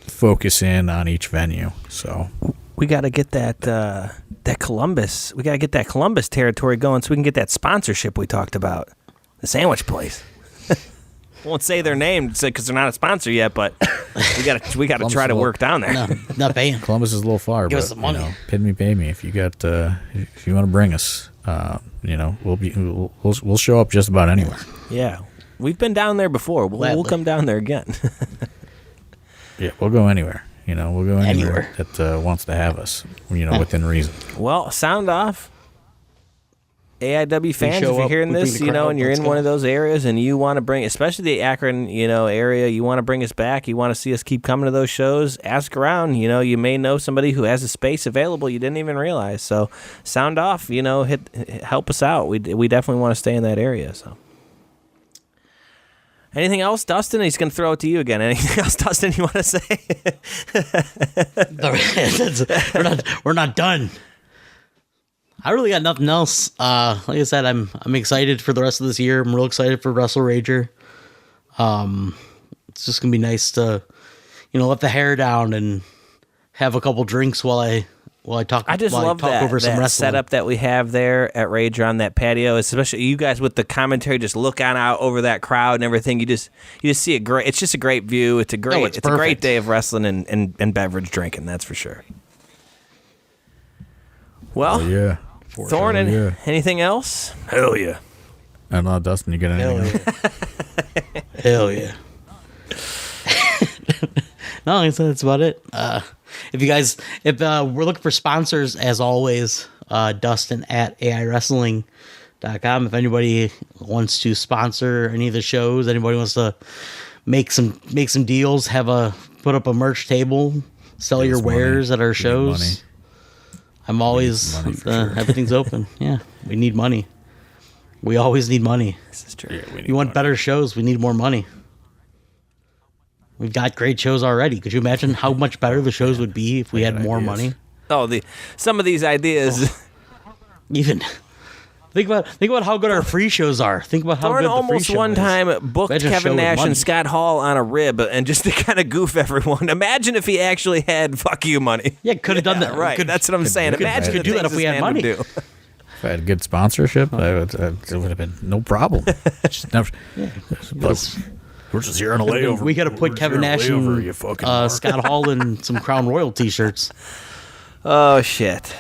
focus in on each venue. So we got to get that Columbus. We got to get that Columbus territory going so we can get that sponsorship we talked about. The sandwich place. Won't say their name because they're not a sponsor yet, but we got to try to work down there. No, not paying. Columbus is a little far. Give but, us some money. Pay me if you got if you want to bring us. We'll show up just about anywhere. Yeah, we've been down there before. We'll come down there again. Yeah, we'll go anywhere. We'll go anywhere that wants to have us. Within reason. Well, sound off. AIW fans, if you're hearing this, and you're in one of those areas and you want to bring, especially the Akron, area, you want to bring us back, you want to see us keep coming to those shows, ask around, you may know somebody who has a space available you didn't even realize. So sound off, help us out. We definitely want to stay in that area. So anything else, Dustin? He's going to throw it to you again. Anything else, Dustin, you want to say? We're not done. I really got nothing else. Like I said, I'm excited for the rest of this year. I'm real excited for Wrestlerager. It's just gonna be nice to, let the hair down and have a couple drinks while I talk. I just love that setup that we have there at Rager on that patio, especially you guys with the commentary, just looking out over that crowd and everything. You just see it's just a great view. It's a great day of wrestling and beverage drinking. That's for sure. Well, yeah. Thorne, anything else? Hell yeah. I don't know, Dustin, you got anything else? Hell yeah. No, I said that's about it. If we're looking for sponsors, as always, Dustin at AIWrestling.com. If anybody wants to sponsor any of the shows, anybody wants to make some deals, put up a merch table, sell your wares at our shows. I'm always, everything's open. Yeah, we need money. We always need money. This is true. Yeah, you want better shows, we need more money. We've got great shows already. Could you imagine how much better the shows would be if we had more money? Oh, some of these ideas. Even think about how good our free shows are. Think about how Thorne good the free almost show one is. time booked Imagine Kevin Nash money. and Scott Hall on a rib, and just to kind of goof everyone. Imagine if he actually had fuck you money. Yeah, could have done that. Right, that's what I'm saying. Imagine could do that if we had money. If I had good sponsorship, it would have been no problem. Just never, we're just here on a layover. We got to put Kevin Nash and Scott Hall in some Crown Royal t-shirts. Oh, shit.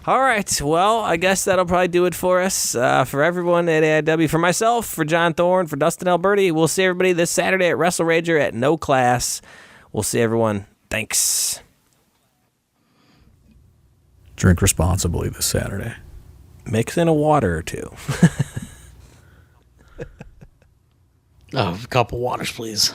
All right. Well, I guess that'll probably do it for us. For everyone at AIW, for myself, for John Thorne, for Dustin Alberti, we'll see everybody this Saturday at Wrestlerager at No Class. We'll see everyone. Thanks. Drink responsibly this Saturday. Mix in a water or two. A couple waters, please.